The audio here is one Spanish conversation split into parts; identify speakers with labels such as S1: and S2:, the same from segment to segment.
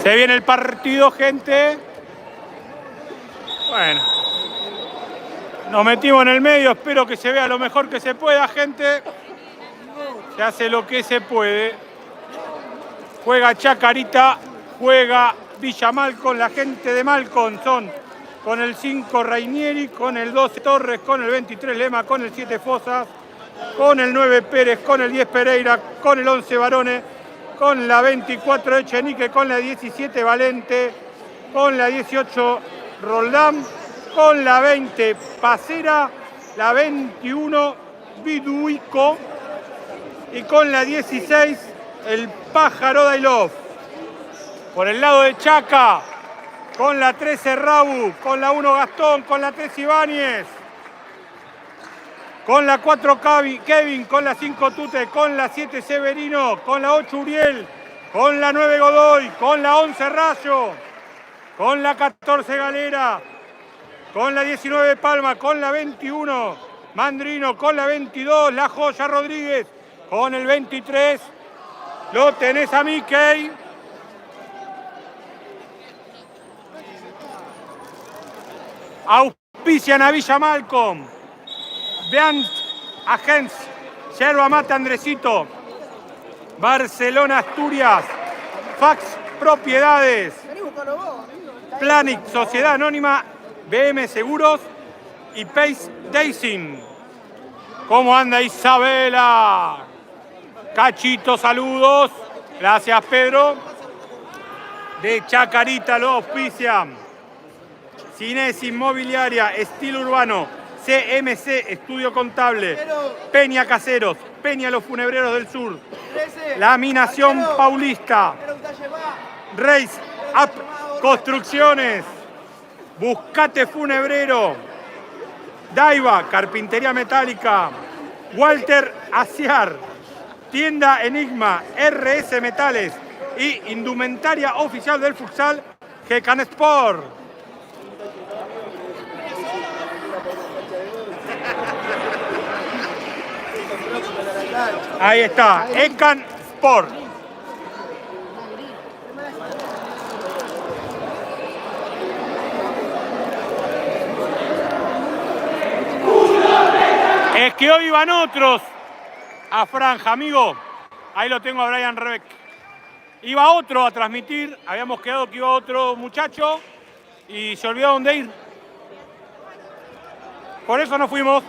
S1: Se viene el partido, gente. Bueno. Nos metimos en el medio, espero que se vea lo mejor que se pueda, gente. Se hace lo que se puede. Juega Chacarita, juega Villa Malcom, la gente de Malcom son con el 5 Rainieri, con el 12 Torres, con el 23 Lema, con el 7 Fosas, con el 9 Pérez, con el 10 Pereira, con el 11 Barone, con la 24 Echenique, con la 17 Valente, con la 18 Roldán, con la 20 Pacera, la 21 Viduico y con la 16 el Pájaro Dailov. Por el lado de Chaca, con la 13 Rabu, con la 1 Gastón, con la 3 Ibáñez, con la 4 Kevin, con la 5 Tute, con la 7 Severino, con la 8 Uriel, con la 9 Godoy, con la 11 Rayo, con la 14 Galera, con la 19 Palma, con la 21 Mandrino, con la 22 La Joya Rodríguez, con el 23 lo tenés a Mickey. Auspician a Villa Malcom, Beant Agents, Yerba Mate Andresito, Barcelona Asturias, Fax Propiedades, Planic Sociedad Anónima, BM Seguros y Pace Dacing. ¿Cómo anda Isabela? Cachito, saludos. Gracias, Pedro. De Chacarita lo auspician Cines Inmobiliaria, Estilo Urbano, CMC, Estudio Contable, Peña Caseros, Peña Los Funebreros del Sur, Laminación Paulista, Race Up Construcciones, Buscate Funebrero, Daiva, Carpintería Metálica, Walter Aciar, Tienda Enigma, RS Metales y Indumentaria Oficial del Futsal, Gecan Sport. Ahí está, Gecan Sport. Es que hoy van otros a franja, amigo. Ahí lo tengo a Brian Rebeck. Iba otro a transmitir, habíamos quedado que iba otro muchacho y se olvidaron de ir. Por eso no fuimos.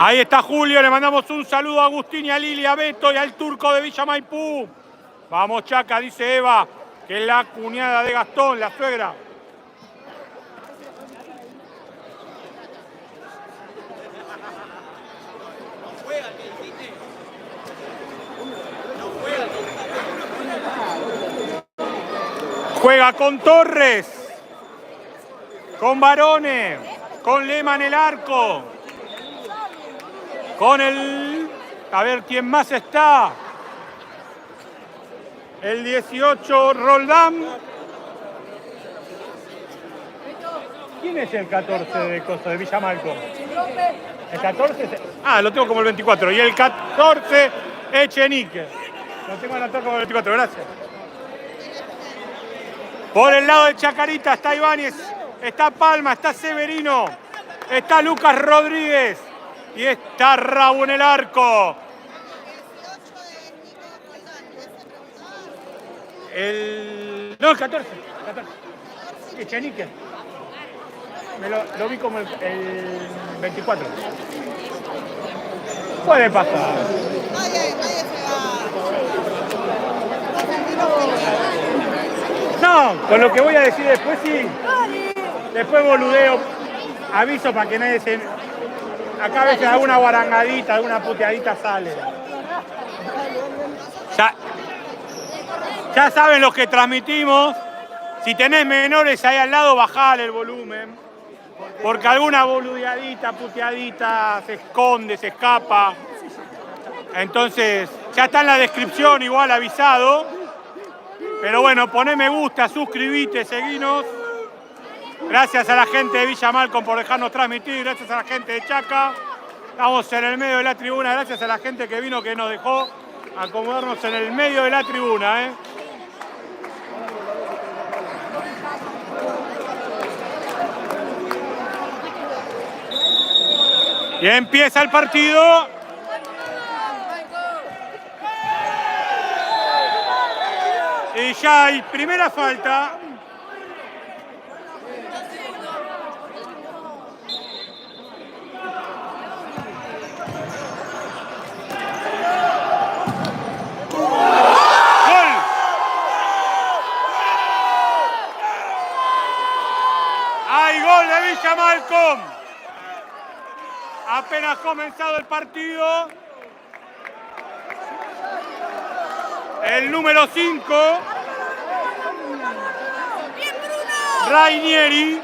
S1: Ahí está Julio, le mandamos un saludo a Agustín y a Lili, a Beto y al turco de Villa Maipú. Vamos Chaca, dice Eva, que es la cuñada de Gastón, la suegra. Juega con Torres, con Barone, con Lema en el arco, con el... A ver quién más está. El 18 Roldán. ¿Quién es el 14 de Costa de Villa Malcom? El 14. Ah, lo tengo como el 24. Y el 14 Echenique. Lo tengo anotado como el 24, gracias. Por el lado de Chacarita está Ibáñez, está Palma, está Severino, está Lucas Rodríguez y está Rabu en el arco. No, el 14. Echenique. Lo vi como el 24. Puede pasar. No, con lo que voy a decir después sí. Después boludeo. Aviso para que nadie se... Acá a veces alguna guarangadita, alguna puteadita sale. Ya saben los que transmitimos. Si tenés menores ahí al lado, bajale el volumen. Porque alguna boludeadita, puteadita, se esconde, se escapa. Entonces, ya está en la descripción igual avisado. Pero bueno, poné me gusta, suscribite, seguinos. Gracias a la gente de Villa Malcom por dejarnos transmitir, gracias a la gente de Chaca. Estamos en el medio de la tribuna, gracias a la gente que vino, que nos dejó acomodarnos en el medio de la tribuna. Y empieza el partido. Y ya hay primera falta. Hay gol de Villa Malcom. Apenas comenzado el partido. El número 5. Rainieri.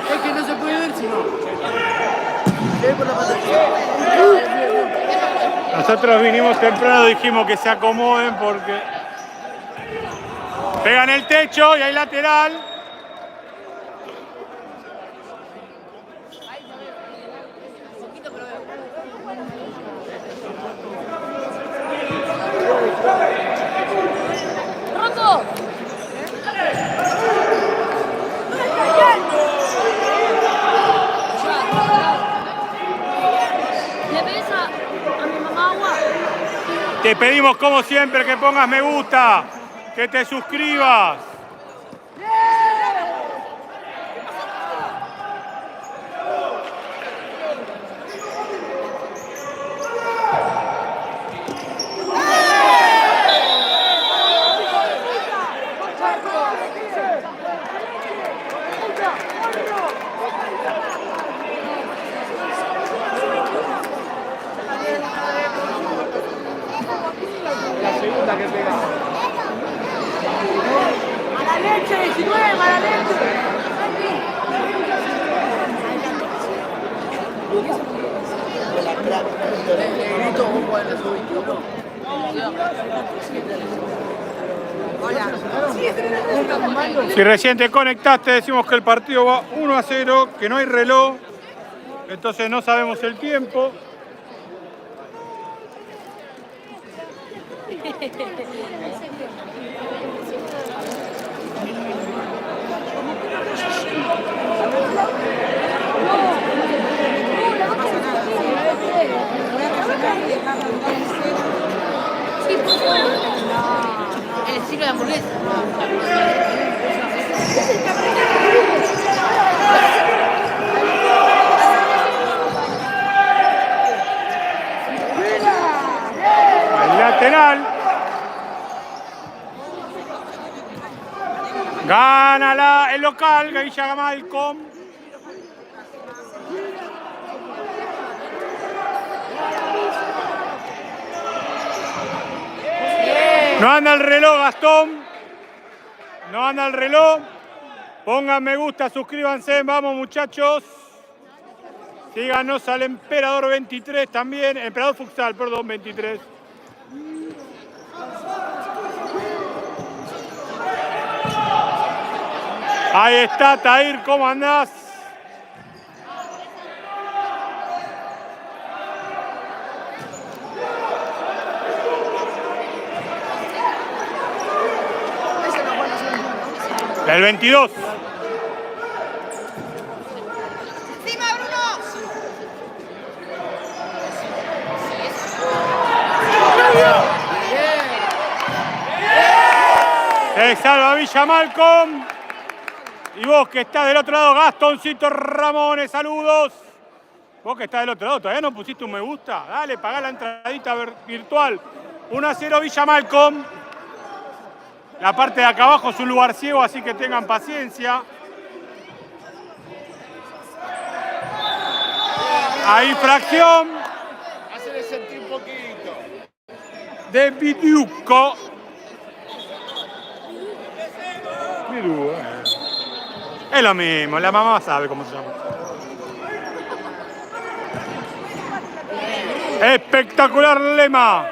S2: Es que no se puede ver si no.
S1: Nosotros vinimos temprano, dijimos que se acomoden porque pegan el techo y hay lateral. Te pedimos como siempre que pongas me gusta, que te suscribas.
S2: Que pega. A la leche, 19, a la leche.
S1: Si recién te conectaste, decimos que el partido va 1-0, que no hay reloj, entonces no sabemos el tiempo.
S2: El estilo de hamburguesa.
S1: El lateral. Gana el local, Villa Malcom. No anda el reloj, Gastón. No anda el reloj. Pongan me gusta, suscríbanse. Vamos, muchachos. Síganos al Emperador 23 también. Emperador Futsal, perdón, 23. Ahí está, Tahir, ¿cómo andás? El 22.
S3: ¡Encima, Bruno!
S1: Se salva Villa Malcom. Y vos que estás del otro lado, Gastoncito Ramones, saludos. Vos que estás del otro lado, ¿todavía no pusiste un me gusta? Dale, pagá la entradita virtual. 1-0 Villa Malcom. La parte de acá abajo es un lugar ciego, así que tengan paciencia. Ahí fracción.
S4: Hacele sentir un poquito.
S1: De Viduco. Es lo mismo, la mamá sabe cómo se llama. Espectacular lema.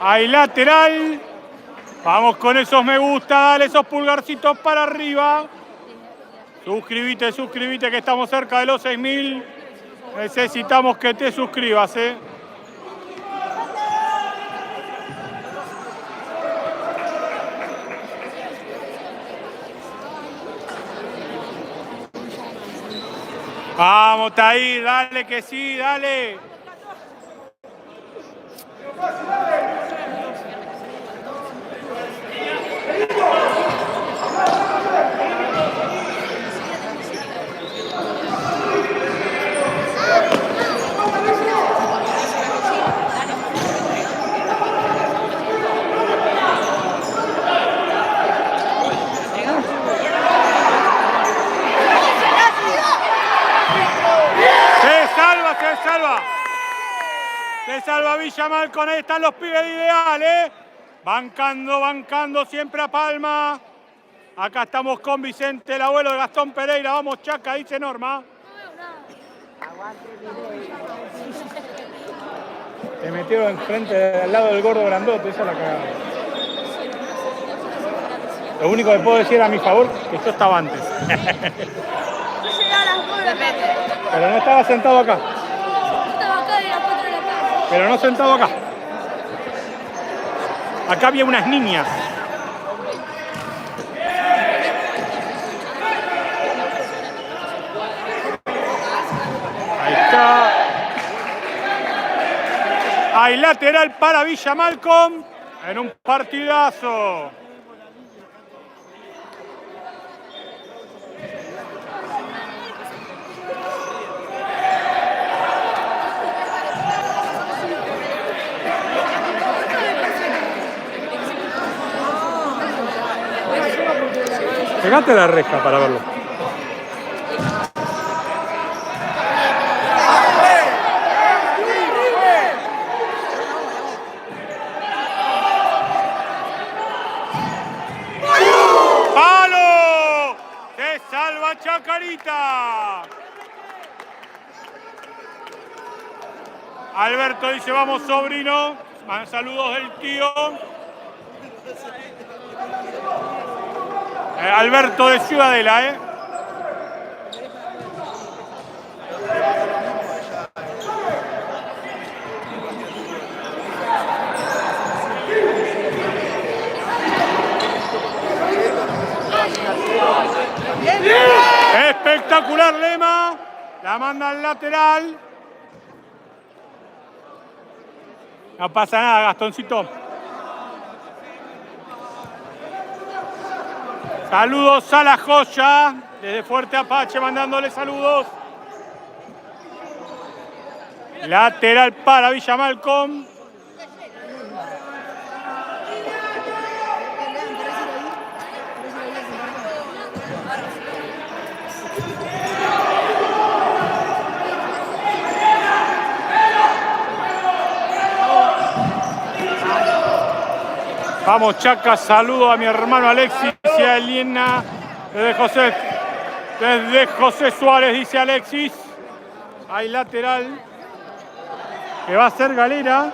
S1: Hay lateral. Vamos con esos me gusta, dale esos pulgarcitos para arriba. Suscríbete, suscríbete que estamos cerca de los 6.000. Necesitamos que te suscribas, Vamos, Taí, dale que sí, dale. Se salva Villa Malcom, ahí están los pibes de Ideal, Bancando siempre a Palma. Acá estamos con Vicente, el abuelo de Gastón Pereira. Vamos, Chaca, dice Norma. Te metieron enfrente, al lado del gordo grandote, esa es la cagada. Lo único que puedo decir a mi favor es que yo estaba antes. Pero no estaba sentado acá. Pero no sentado acá. Acá había unas niñas. Ahí está. Hay lateral para Villa Malcom en un partidazo. Pegate la reja para verlo. ¡Palo! ¡Se salva Chacarita! Alberto dice, vamos sobrino. Saludos del tío. Alberto de Ciudadela, Espectacular lema. La manda al lateral. No pasa nada, Gastoncito. Saludos a la joya, desde Fuerte Apache mandándole saludos. Lateral para Villa Malcom. Vamos, Chaca, saludo a mi hermano Alexis y a Elena desde José Suárez, dice Alexis. Hay lateral que va a ser Galera.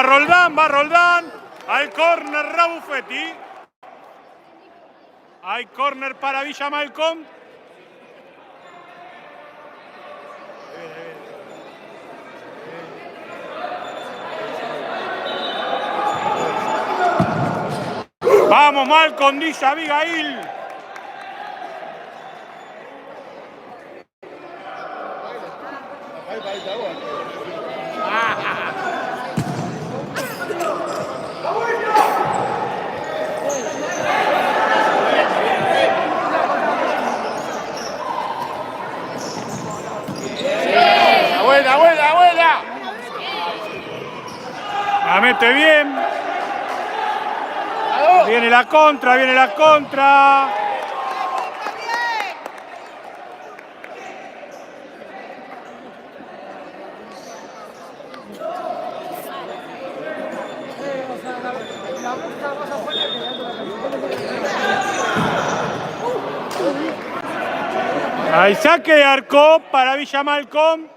S1: va Roldán. Al córner Rabufetti. Hay córner para Villa Malcom. Vamos Malcom, dice Abigail.
S4: Buena.
S1: La mete bien. Viene la contra. Hay saque de arco para Villa Malcom.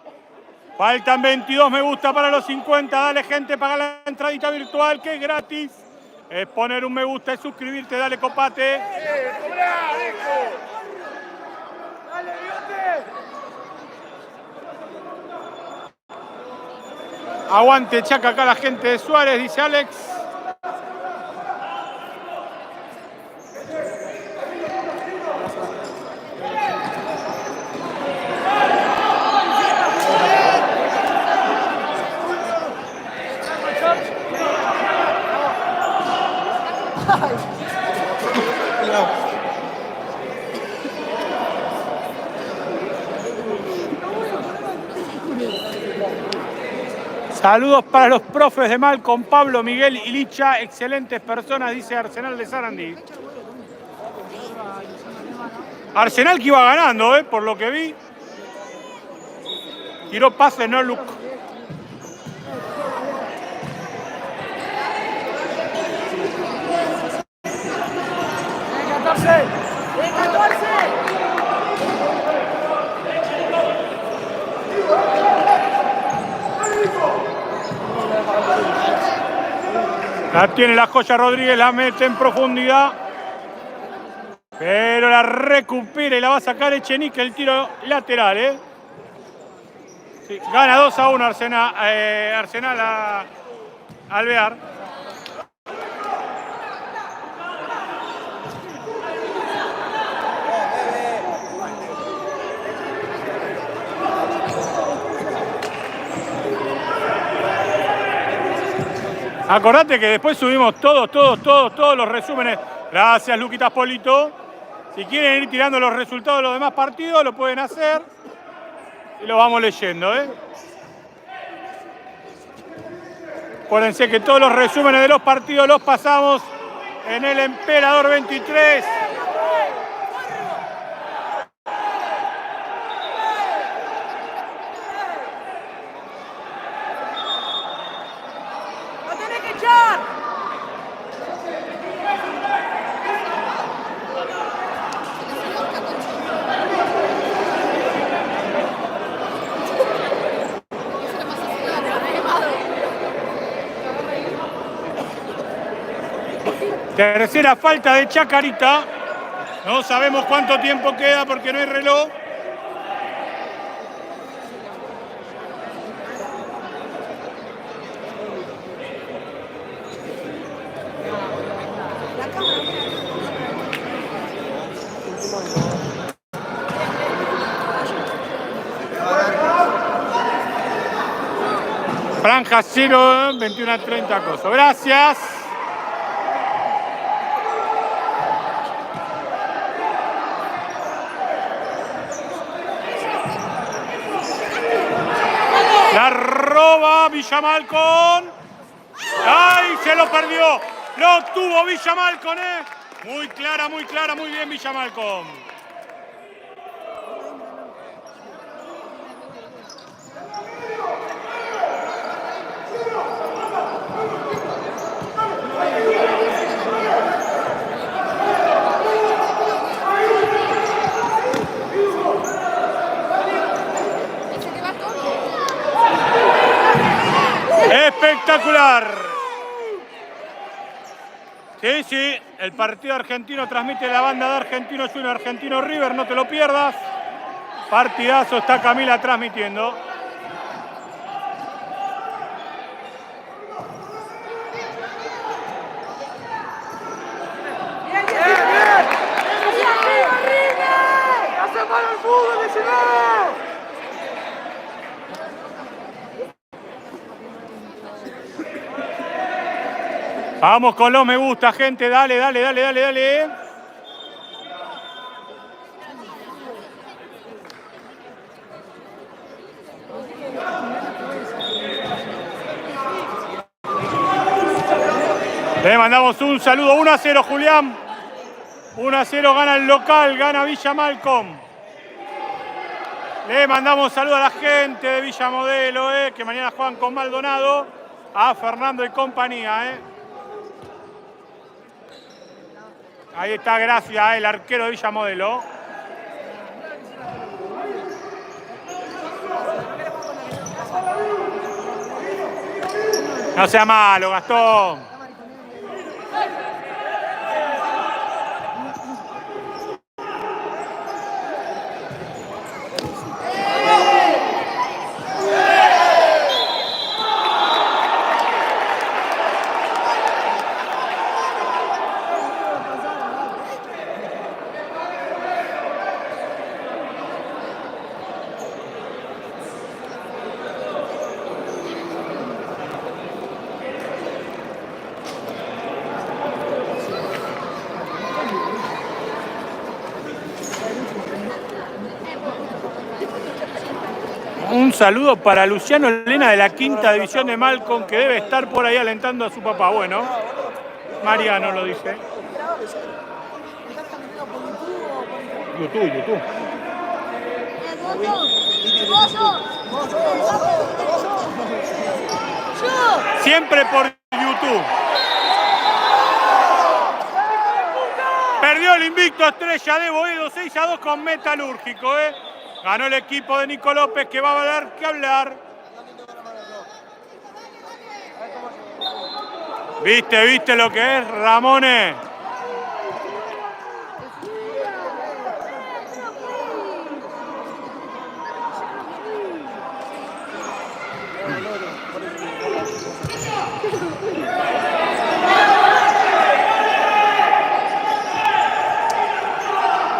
S1: Faltan 22 me gusta para los 50. Dale, gente, paga la entradita virtual que es gratis. Es poner un me gusta, es suscribirte, dale, copate.
S4: ¡Cobrá, Deco!
S2: ¡Dale, Bigote!
S1: Aguante, Chaca, acá la gente de Suárez, dice Alex. Saludos para los profes de Malcom, Pablo, Miguel y Licha, excelentes personas, dice Arsenal de Sarandí. Arsenal que iba ganando, por lo que vi. Tiró pase, no look. La tiene la joya Rodríguez, la mete en profundidad. Pero la recupera y la va a sacar Echenique, el tiro lateral. Sí, gana 2-1 Arsenal a Alvear. Acordate que después subimos todos los resúmenes. Gracias, Luquitas Polito. Si quieren ir tirando los resultados de los demás partidos, lo pueden hacer. Y lo vamos leyendo, Acuérdense que todos los resúmenes de los partidos los pasamos en el Emperador 23. Tercera falta de Chacarita. No sabemos cuánto tiempo queda porque no hay reloj. Franja 0, 21:30 coso. Gracias. La roba Villa Malcom. ¡Ay! Se lo perdió. Lo tuvo Villa Malcom, Muy clara, muy bien Villa Malcom. Espectacular. Sí, sí, el partido argentino transmite la banda de Argentino Junior, Argentino River, no te lo pierdas. Partidazo, está Camila transmitiendo. Vamos con los me gusta, gente. Dale, dale, dale, dale, dale. Le mandamos un saludo. 1-0, Julián. 1-0 gana el local, gana Villa Malcom. Le mandamos saludo a la gente de Villa Modelo, que mañana juegan con Maldonado. A Fernando y compañía, Ahí está, gracias, el arquero de Villa Modelo. No sea malo, Gastón. Un saludo para Luciano Elena de la quinta división de Malcom, que debe estar por ahí alentando a su papá. Bueno, Mariano lo dice. YouTube. Siempre por YouTube. Perdió el invicto Estrella de Boedo 6-2 con Metalúrgico, Ganó el equipo de Nico López, que va a valer que hablar. ¿Viste lo que es, Ramones?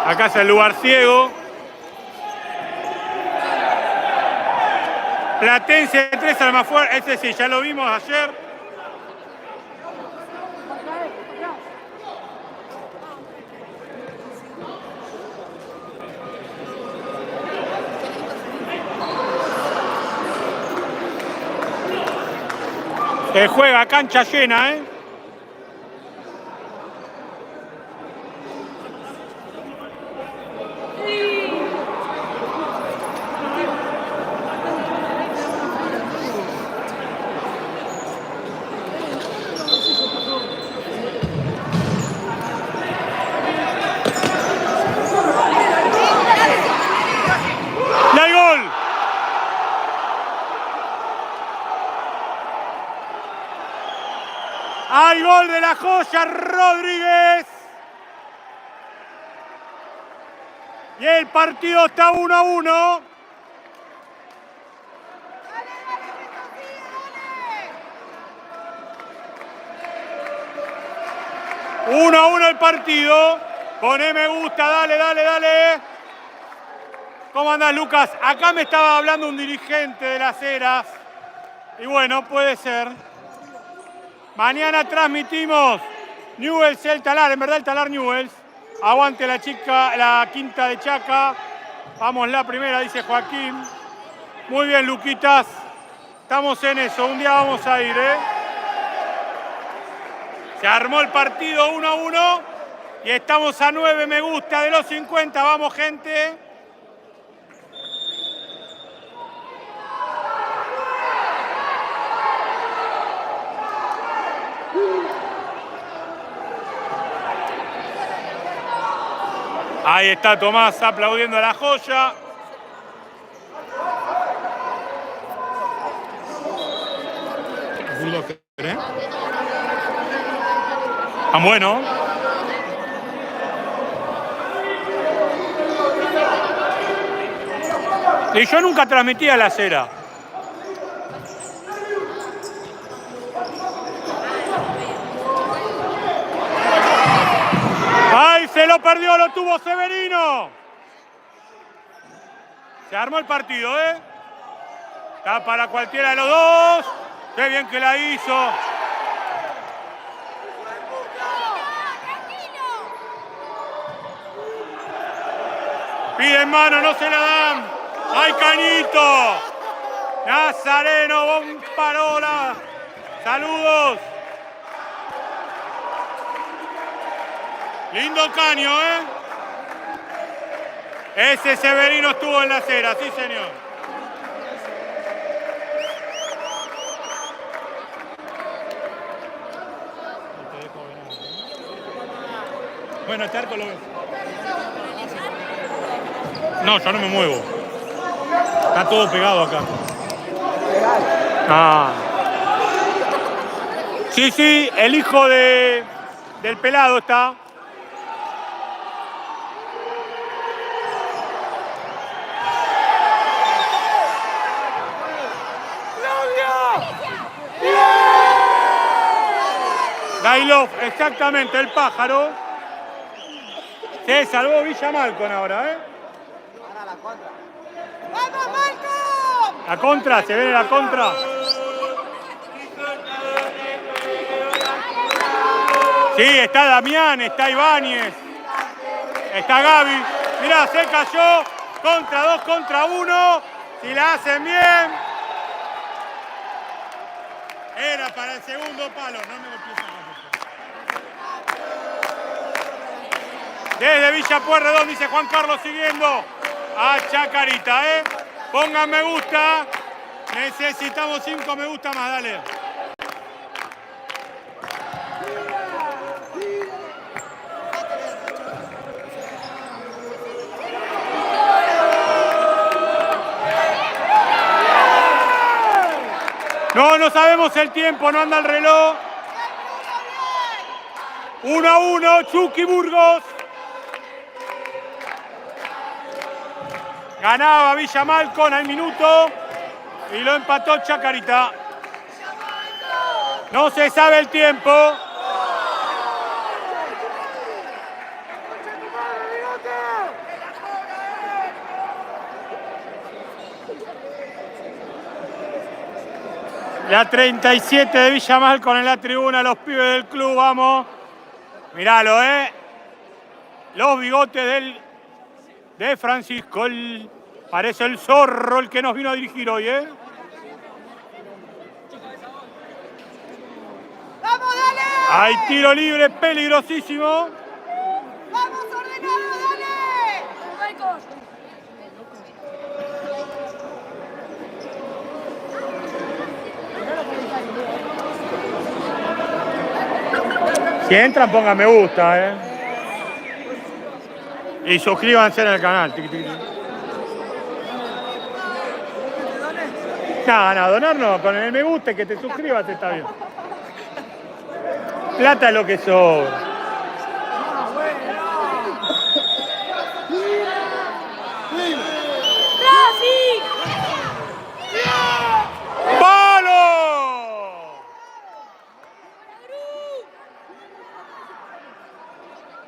S1: Acá es el lugar ciego. Platense 3 al más fuerte. Este sí, ya lo vimos ayer. Se juega cancha llena, ¡Hay gol de la joya Rodríguez! Y el partido está 1-1. Uno a uno el partido. Poné me gusta, dale, dale, dale. ¿Cómo andás, Lucas? Acá me estaba hablando un dirigente de Las Heras. Y bueno, puede ser. Mañana transmitimos Newell's el Talar, en verdad el Talar Newell's. Aguante la chica, la quinta de Chaca. Vamos la primera, dice Joaquín. Muy bien, Luquitas. Estamos en eso, un día vamos a ir, Se armó el partido 1-1 y estamos a 9 me gusta de los 50. Vamos, gente. Ahí está Tomás aplaudiendo a la joya. Bulldozer, ¿eh? Tan bueno. Y yo nunca transmitía la cera. ¡Ay, se lo perdió! ¡Lo tuvo Severino! Se armó el partido, ¿eh? Está para cualquiera de los dos. ¡Qué bien que la hizo! Piden mano, no se la dan. ¡Ay, Cañito! Nazareno, Bomparola. Saludos. Lindo caño, ¿eh? Ese Severino estuvo en la acera, sí, señor. Bueno, este arco lo ves. No, yo no me muevo. Está todo pegado acá. Ah. Sí, sí, el hijo del pelado está. Dailov, exactamente, el pájaro. Se salvó Villa Malcom ahora, ¿eh?
S3: Ahora la contra. ¡Vamos, Malcom!
S1: La contra, se viene la contra. Sí, está Damián, está Ibáñez, está Gaby. Mirá, se cayó. Contra 2, contra 1. Si la hacen bien. Era para el segundo palo. No me lo pienso. Desde Villa Pueyrredón, dice Juan Carlos, siguiendo a Chacarita, ¿eh? Pongan me gusta. Necesitamos 5 me gusta más, dale. No sabemos el tiempo, no anda el reloj. 1-1, Chucky Burgos. Ganaba Villa Malcom al minuto y lo empató Chacarita. No se sabe el tiempo. La 37 de Villa Malcom en la tribuna, los pibes del club, vamos. Míralo, los bigotes de Francisco, parece el zorro el que nos vino a dirigir hoy,
S3: ¡Vamos, dale!
S1: Hay tiro libre, peligrosísimo.
S3: ¡Vamos, ordenado, dale!
S1: Si entran, pongan me gusta, Y suscríbanse en el canal. No, donar no, con el me gusta y que te suscribas está bien. Plata es lo que sobra.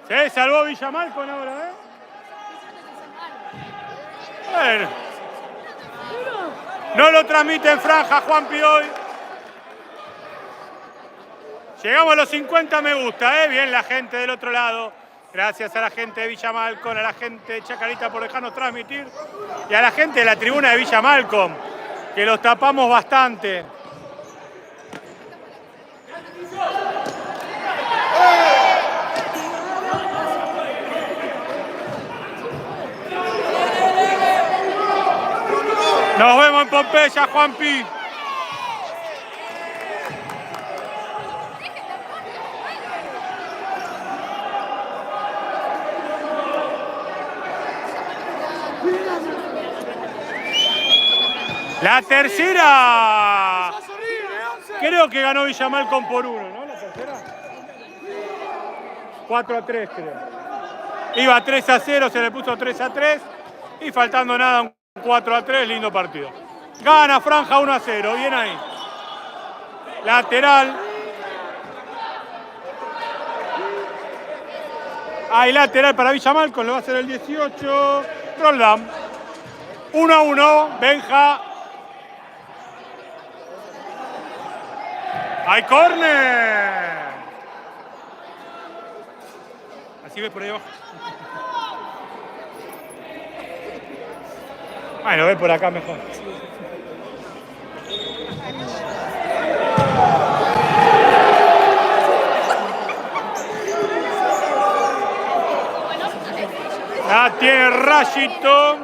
S1: Se salvó Villa Malcom ahora, Bueno. No lo transmite en franja Juanpi hoy. Llegamos a los 50 me gusta, Bien la gente del otro lado. Gracias a la gente de Villa Malcom, a la gente de Chacarita por dejarnos transmitir. Y a la gente de la tribuna de Villa Malcom, que los tapamos bastante. Nos vemos en Pompeya, Juanpi. La tercera. Creo Creo que ganó Villa Malcom por 1, ¿no? La tercera. 4-3, creo. Iba 3-0, se le puso 3-3 y faltando nada un 4-3, lindo partido. Gana Franja 1-0, bien ahí. Lateral. Hay lateral para Villa Malcom, lo va a hacer el 18. Roldán. 1-1, Benja. ¡Hay córner! Así ves por ahí abajo. Bueno, ve por acá mejor. La tiene Rayito.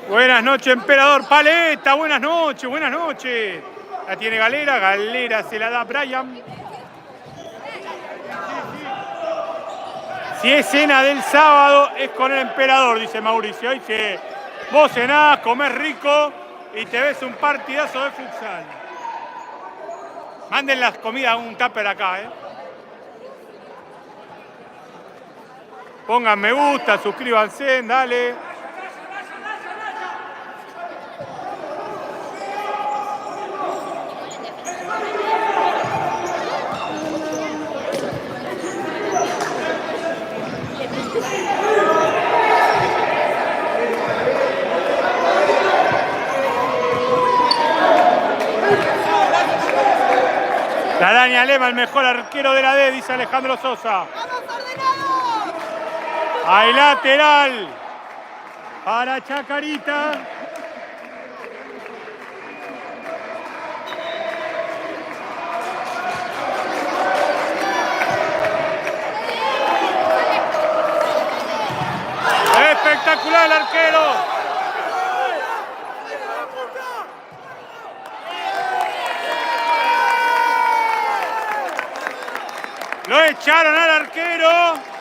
S1: Buenas noches, emperador. Paleta, buenas noches, buenas noches. La tiene Galera, Galera se la da a Brian. Si es cena del sábado, es con el emperador, dice Mauricio. Dice, vos cenás, comés rico y te ves un partidazo de futsal. Manden las comidas a un tupper acá, Pongan me gusta, suscríbanse, dale. La Dani Alema, el mejor arquero de la D, dice Alejandro Sosa. Hay lateral para Chacarita. Espectacular el arquero. Lo echaron al arquero.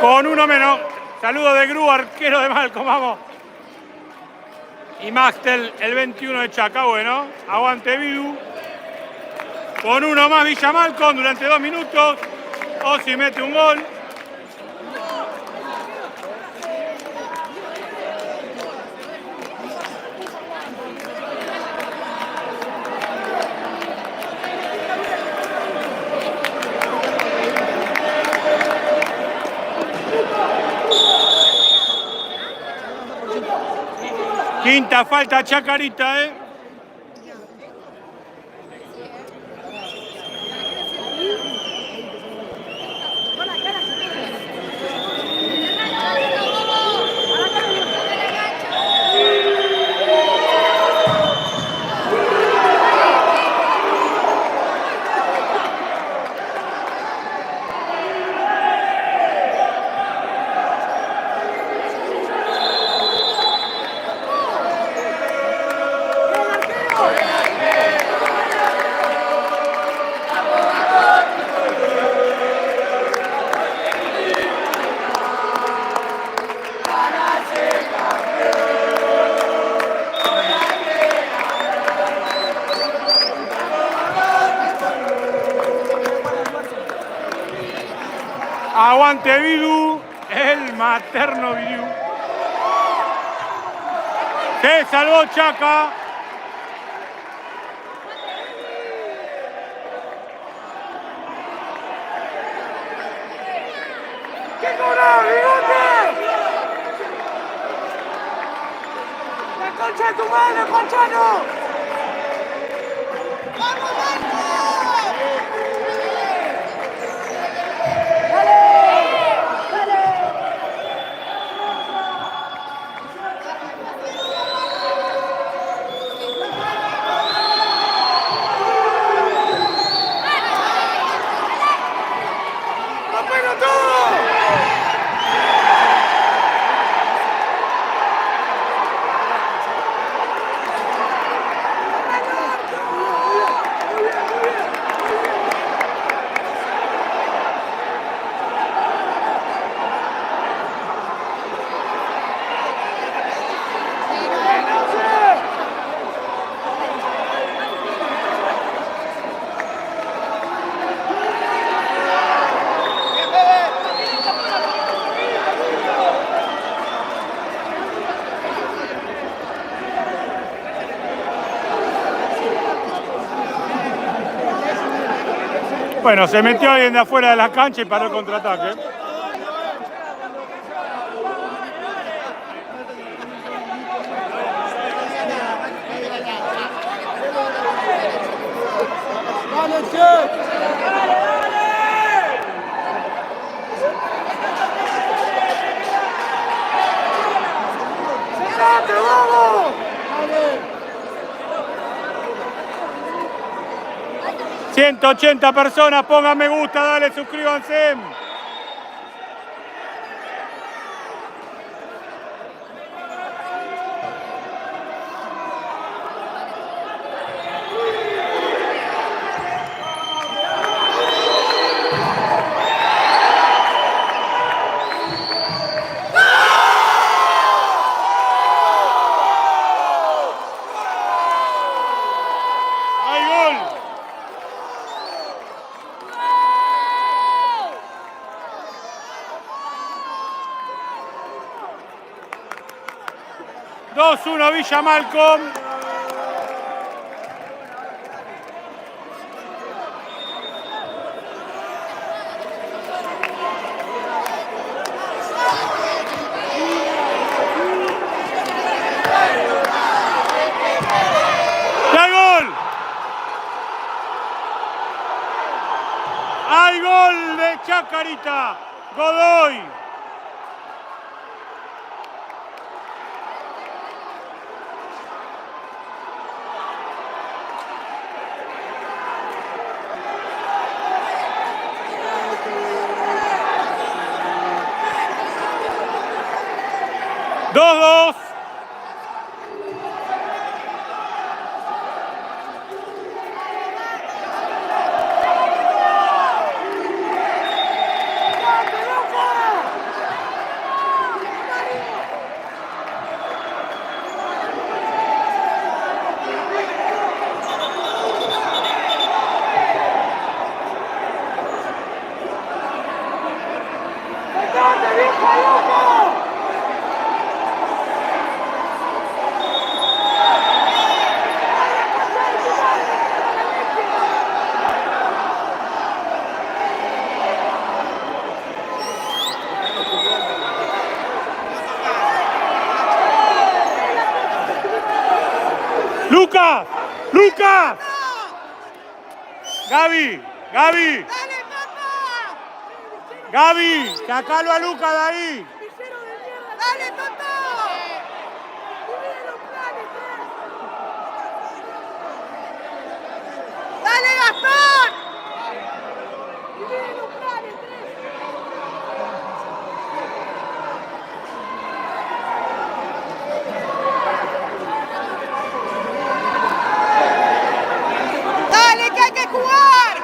S1: Con uno menos. Saludo de Gru, arquero de Malcom, vamos. Y Maxtel, el 21 de Chaca, bueno. Aguante Vidu. Con uno más Villa Malcom durante 2 minutos. O si mete un gol. Quinta falta Chacarita, Aguante Vidu, el materno Vidu. Se salvó Chaca.
S2: ¡Qué cobrado, bigote! ¡La concha de tu madre, Panchano!
S1: Bueno, se metió alguien de afuera de la cancha y paró el contraataque.
S2: ¡Vamos!
S1: 180 personas, pongan me gusta, dale, suscríbanse. ¡Hay gol! ¡2-1 Villa Malcom! ¡Hay gol! ¡Hay gol de Chacarita! ¡Godoy! ¡2-2! ¡Lucas! ¡Lucas! ¡Gaby! ¡Gaby!
S3: ¡Dale, papá!
S1: ¡Gaby! ¡Sacalo a Lucas de ahí!
S3: ¡Dale, Toto! ¡Dale, Gastón! ¡Dale, que hay que jugar!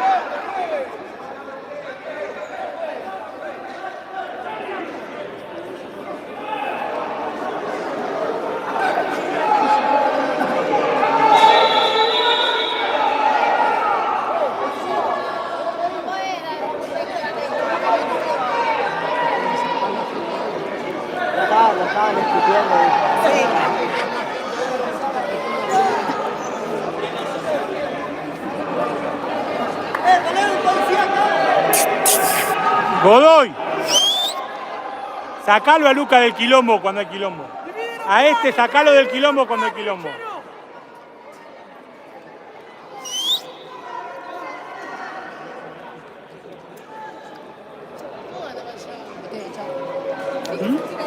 S5: Lo estaban escupiendo.
S1: Godoy. Sacalo a Lucas del quilombo cuando hay quilombo. A este sacalo del quilombo cuando hay quilombo.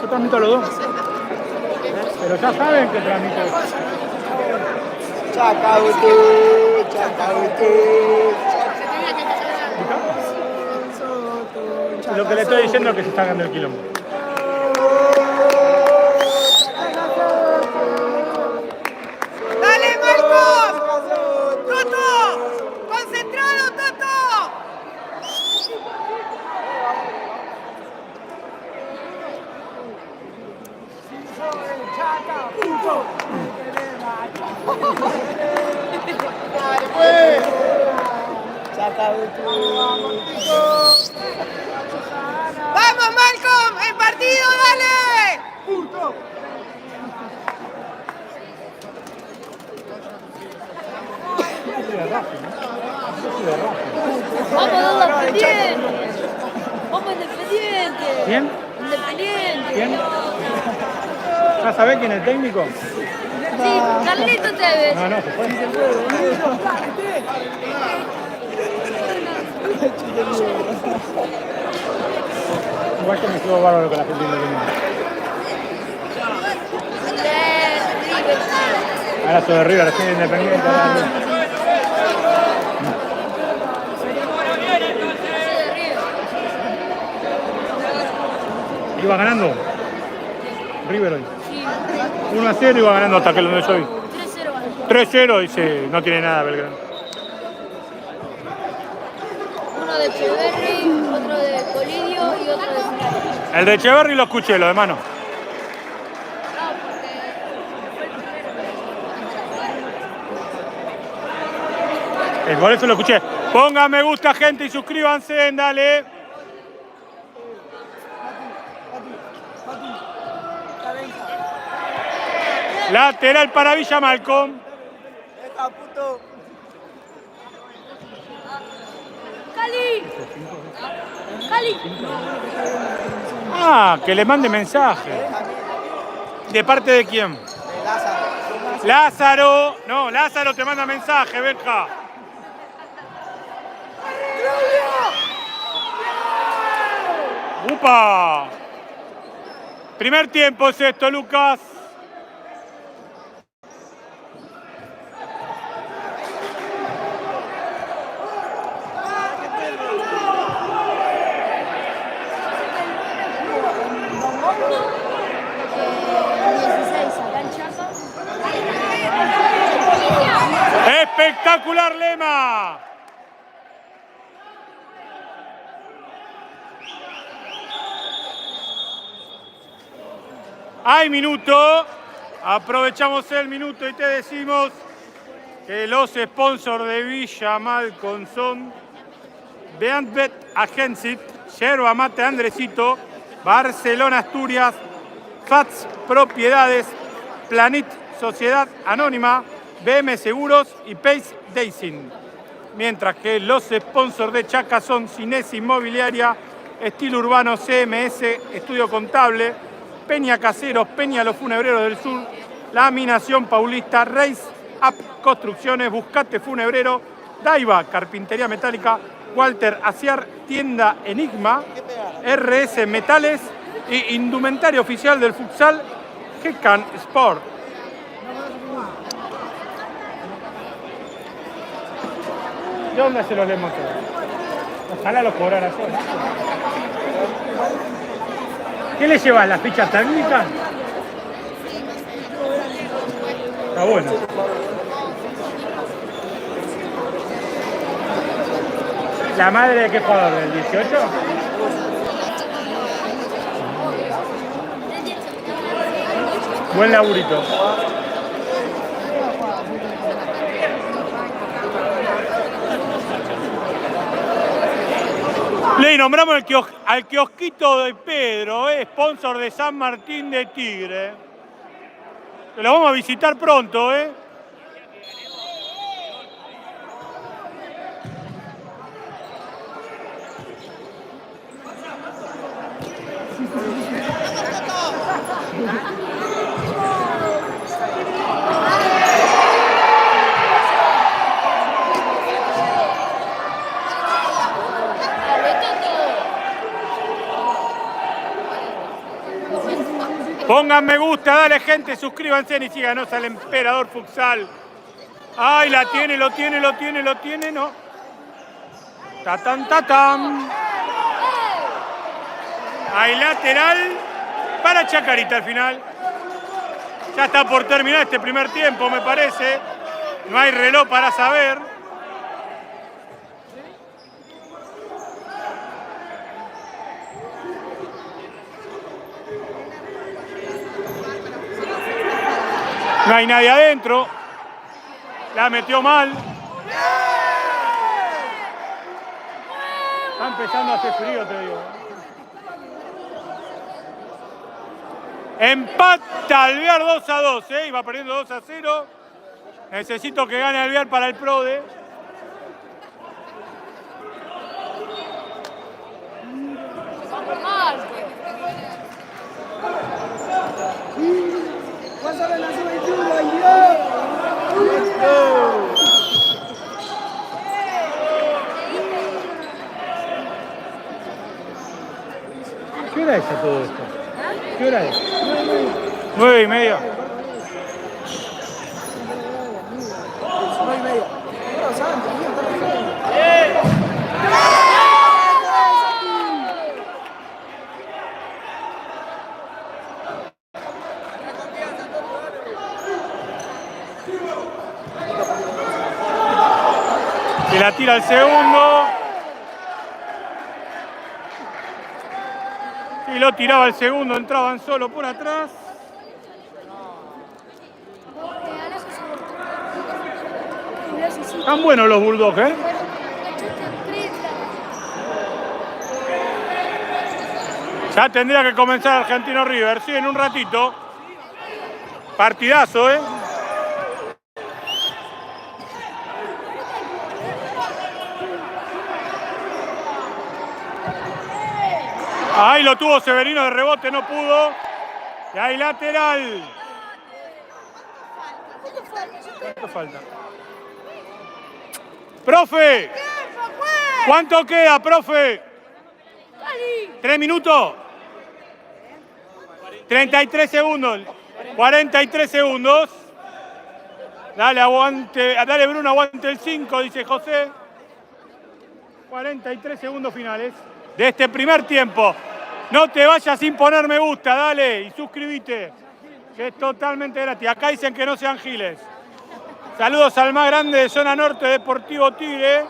S1: Yo transmito a los dos. Pero ya saben que transmito.
S5: Chacaute.
S1: lo que le estoy diciendo es que se está ganando el quilombo.
S3: Dale, Marcos. Toto. Concentrado, Toto. Vamos, Malcolm, el partido, dale.
S6: Vamos, Independiente. Vamos, Independiente.
S1: ¿Quién?
S6: Independiente.
S1: ¿Quién? ¿Ya sabés quién es el técnico?
S6: Sí, Carlito Tevez.
S1: No, se fue. Igual que me quedo bárbaro con la gente independiente. Ahora soy de River, soy independiente. Iba ganando River hoy. 1-0 iba ganando hasta que lo de hoy. 3-0 dice, no tiene nada Belgrano.
S6: Uno de Echeverri, otro de Colidio y otro de Fulano.
S1: El de Echeverri lo escuché, lo de mano. Por eso lo escuché. Pongan me gusta, gente, y suscríbanse, dale. Lateral para Villa Malcolm.
S6: ¡Cali! ¡Cali!
S1: Ah, que le mande mensaje. ¿De parte de quién? Lázaro. No, Lázaro te manda mensaje, Benja. ¡Upa! Primer tiempo es esto, Lucas. ¡Espectacular, Lema! Hay minuto, aprovechamos el minuto y te decimos que los sponsors de Villa Malcolm son Beantbet Agencit, Yerba Mate Andresito, Barcelona Asturias, FATS Propiedades, Planit Sociedad Anónima, BM Seguros y Pace Dacing. Mientras que los sponsors de Chaca son Cines Inmobiliaria, Estilo Urbano CMS, Estudio Contable, Peña Caseros, Peña Los Funebreros del Sur, Laminación Paulista, Race Up Construcciones, Buscate Funebrero, Daiva Carpintería Metálica, Walter Aciar, Tienda Enigma, RS Metales y indumentario oficial del futsal, Gecan Sport. ¿De dónde se los leemos todos? Ojalá los cobrara solo. ¿Qué le llevas? ¿Las fichas técnicas? Está bueno. ¿La madre de qué jugador? ¿Del 18? Buen laburito. Le nombramos al kiosquito de Pedro, sponsor de San Martín de Tigre. Lo vamos a visitar pronto, Pongan me gusta, dale gente, suscríbanse y síganos al Emperador Futsal. Ay, la tiene, lo tiene, no. Tatán, tatán. Hay lateral para Chacarita al final. Ya está por terminar este primer tiempo, me parece. No hay reloj para saber. No hay nadie adentro. La metió mal. Está empezando a hacer frío, te digo. Empata Alvear 2-2, ¿eh? Iba perdiendo 2-0. Necesito que gane Alvear para el PRODE.
S5: Pásame la sub-21, Dios. Let's go.
S1: ¿Qué hora es a todo esto? ¿Qué hora es? 9:30.
S5: 9:30. No, Santi, amigo, está perfecto.
S1: Se la tira el segundo. Y lo tiraba el segundo, entraban solo por atrás. Están buenos los Bulldogs, ¿eh? Ya tendría que comenzar Argentino River, sí, en un ratito. Partidazo, ¿eh? Ahí lo tuvo Severino de rebote, no pudo. Y ahí lateral. ¿Cuánto falta? ¡Profe! ¿Cuánto queda, profe? 3 minutos. 33 segundos. 43 segundos. Dale, aguante. Dale, Bruno, aguante el 5, dice José. 43 segundos finales de este primer tiempo. No te vayas sin poner me gusta, dale, y suscríbete, que es totalmente gratis. Acá dicen que no sean giles. Saludos al más grande de zona norte, Deportivo Tigre.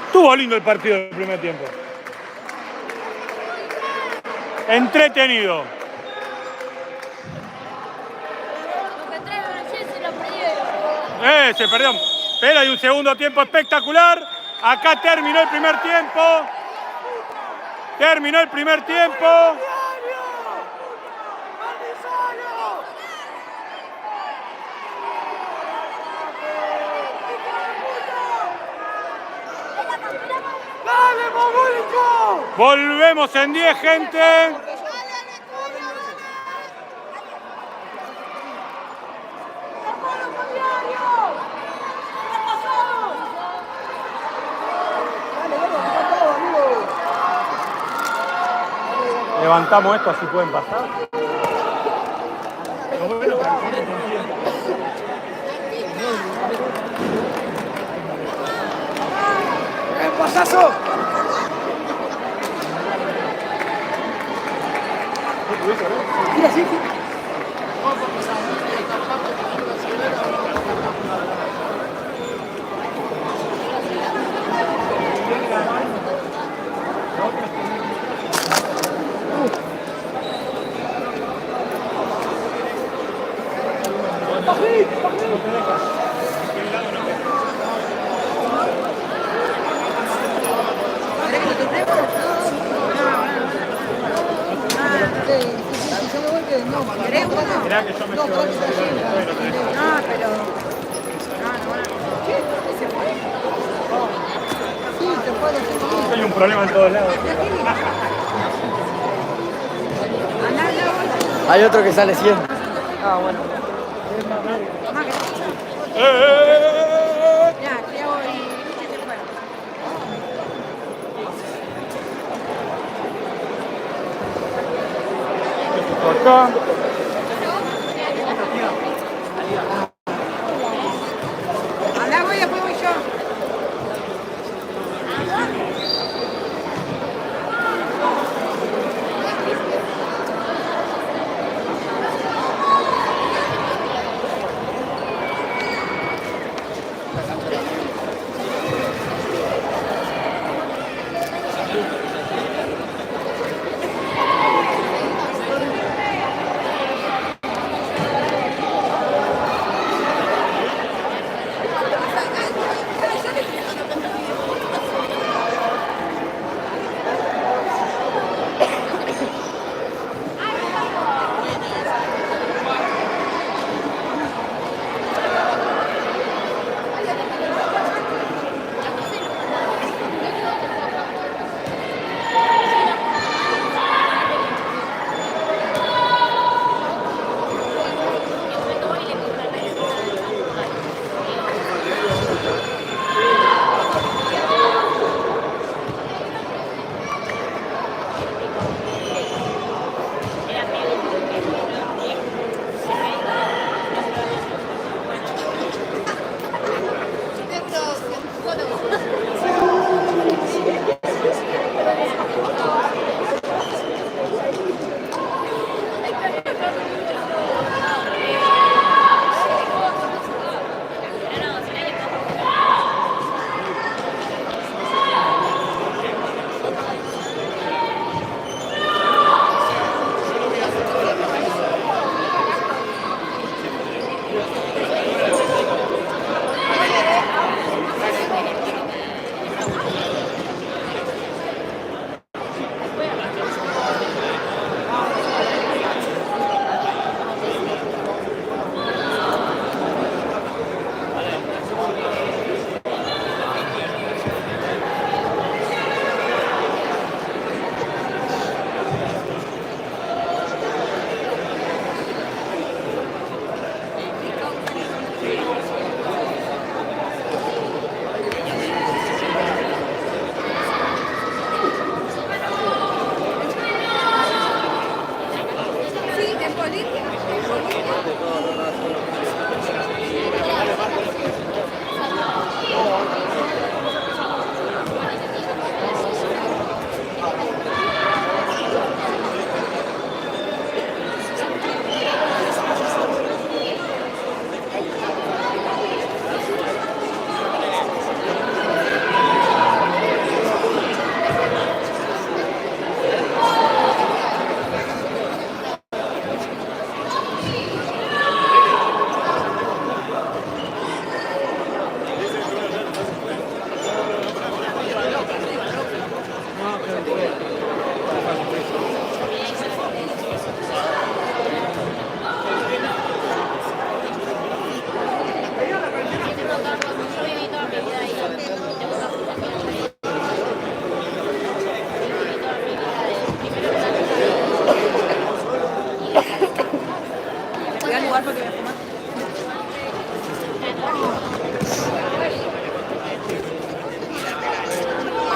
S1: Estuvo lindo el partido del primer tiempo. Entretenido. Se perdió. Pero hay un segundo tiempo espectacular. Acá terminó el primer tiempo. Terminó el primer tiempo.
S2: ¡Dale, Mogólico!
S1: Volvemos en 10, gente. Levantamos esto, así pueden pasar.
S5: ¡El pasazo! Mira, sí.
S1: Mirá que yo me llevo hay un problema en todos lados.
S5: Hay otro que sale 100. Ah, bueno.
S1: Acá.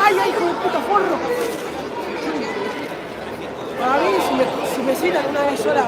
S5: ¡Ay, ay, hijo de puta forro! A mí, si me citan una vez sola,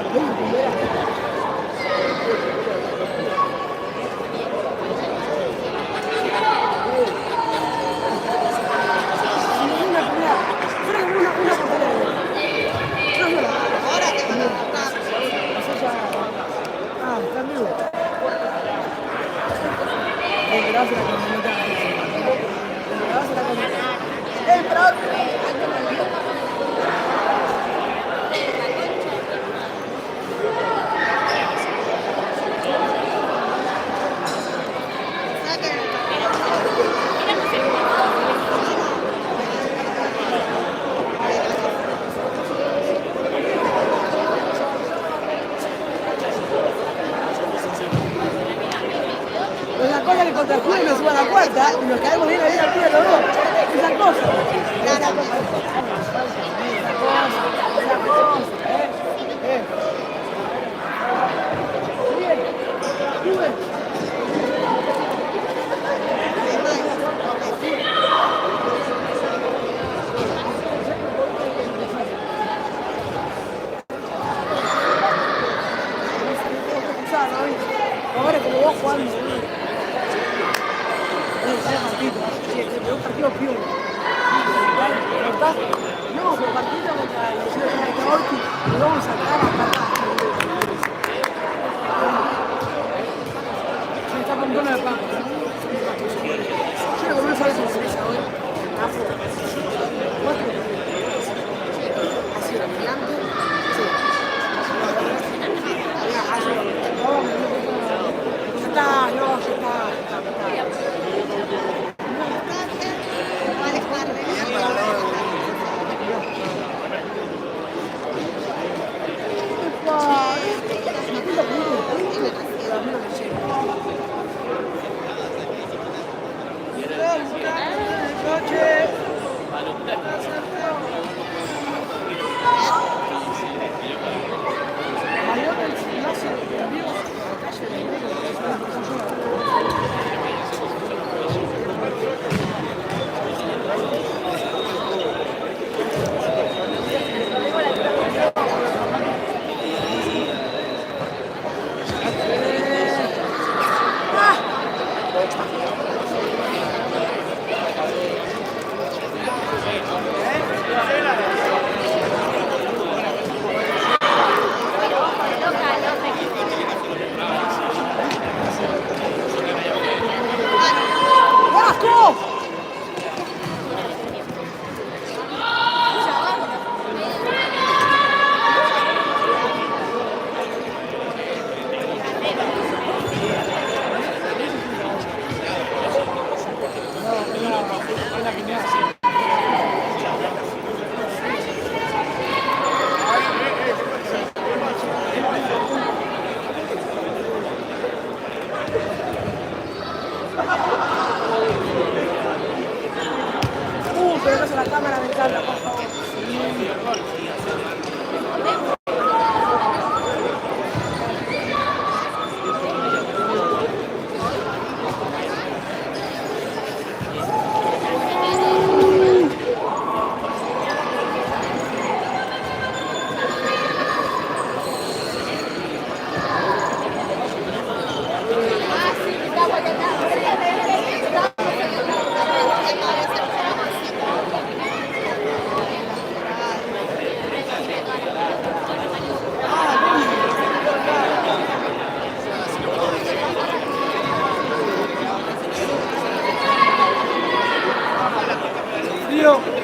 S5: cosa que contra el juez nos suba a la cuarta y nos caemos bien ahí al pie de los dos. Esa cosa. Bien. Sube. Ahora como vos jugando, un partido piola. No, pero partido contra el Orti, lo vamos a sacar a patada. Se está poniendo la pampa. Yo lo que no sabes es cerveza hoy. Así, adelante. Sí. Ya está. Noche.
S2: Julio.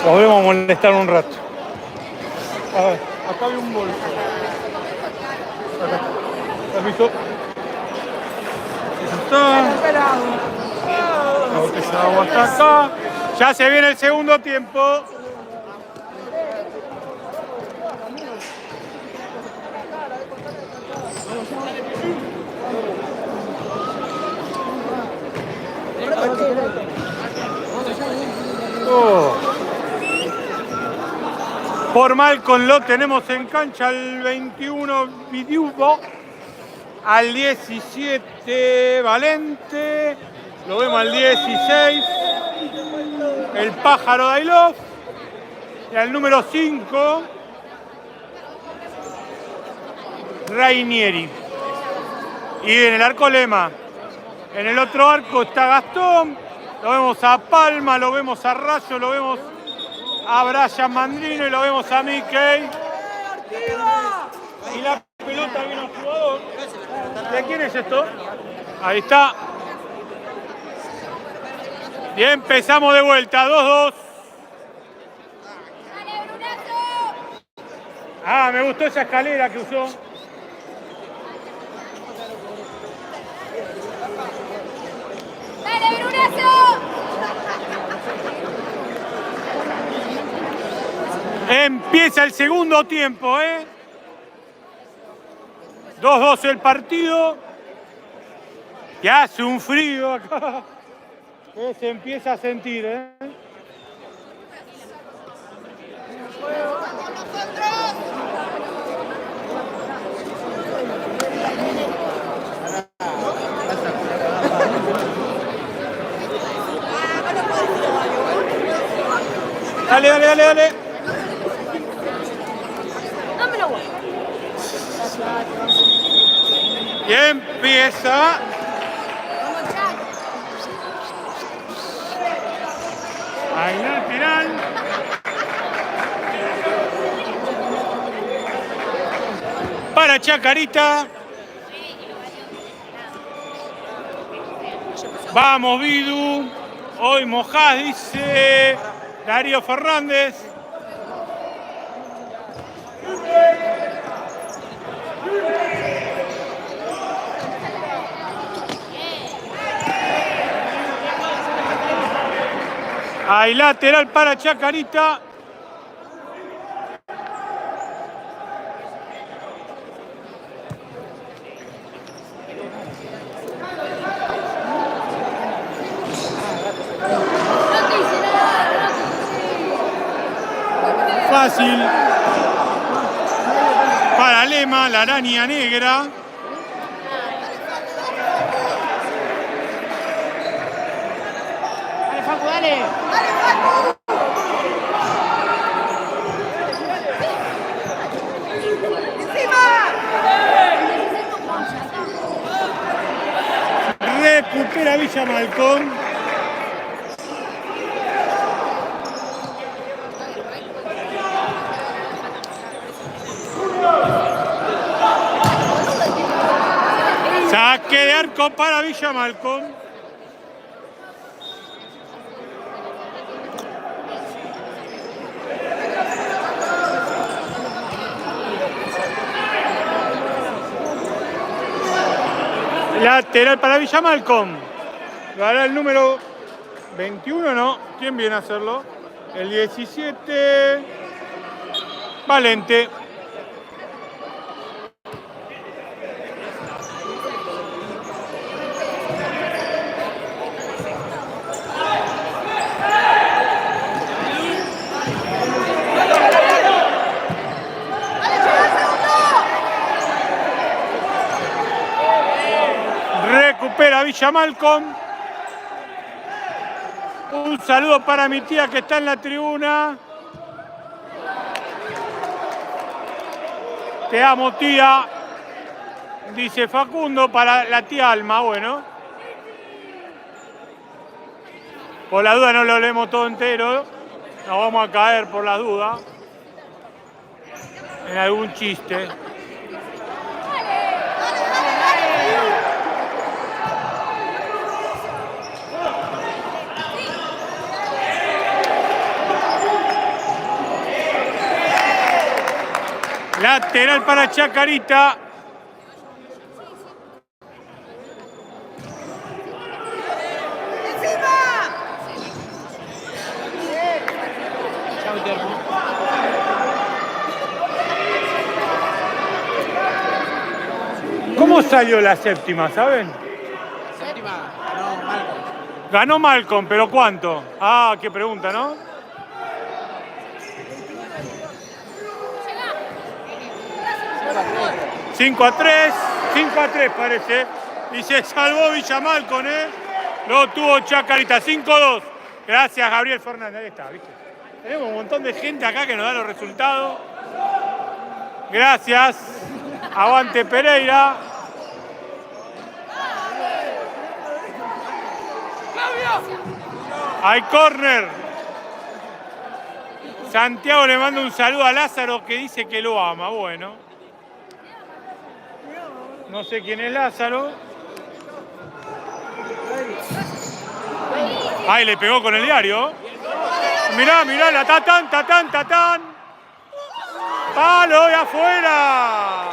S1: Nos vamos a molestar un rato. A ver, acá hay un bolso. Acá. Permiso. La botella de agua está acá. Ya se viene el segundo tiempo. Por Malcolm lo tenemos en cancha al 21 Vidiubo, al 17 Valente, lo vemos al 16 el Pájaro Dailov y al número 5 Rainieri. Y en el arco Lema, en el otro arco está Gastón, lo vemos a Palma, lo vemos a Rayo, lo vemos a Brian Mandrino y lo vemos a Mickey. Y la pelota viene al jugador. ¿De quién es esto? Ahí está. Y empezamos de vuelta, 2-2. Ah, me gustó esa escalera que usó.
S6: ¡Dale, Brunazo!
S1: Empieza el segundo tiempo, 2-2 el partido. Que hace un frío acá. Que se empieza a sentir, Dale, dale, dale, dale.
S6: Dámelo, güey.
S1: Y empieza. Ahí el final. Para Chacarita. Vamos, Vidu. Hoy mojás, dice Darío Fernández. Hay lateral para Chacarita. Fácil para Lema, la araña negra.
S5: Dale, Facu, dale.
S1: Recupera Villa Malcón. Saque de arco para Villa Malcom. Lateral para Villa Malcom. Lo hará el número 21, ¿no? ¿Quién viene a hacerlo? El 17. Valente. Recupera Villa Malcom. Un saludo para mi tía que está en la tribuna. Te amo, tía. Dice Facundo para la tía Alma. Bueno. Por la duda no lo leemos todo entero. Nos vamos a caer por la duda en algún chiste. Lateral para Chacarita. ¿Cómo salió la séptima, saben?
S5: Séptima, no, Malcom.
S1: Ganó Malcom, pero ¿cuánto? Ah, qué pregunta, ¿no? Cinco a tres parece. Y se salvó Villa Malcom, ¿eh? Lo tuvo Chacarita, 5-2. Gracias, Gabriel Fernández. Ahí está, ¿viste? Tenemos un montón de gente acá que nos da los resultados. Gracias. Aguante Pereira. Hay córner. Santiago le manda un saludo a Lázaro que dice que lo ama. Bueno. No sé quién es Lázaro. Ahí le pegó con el diario. Mirá, mirá, la tatán. Palo de afuera.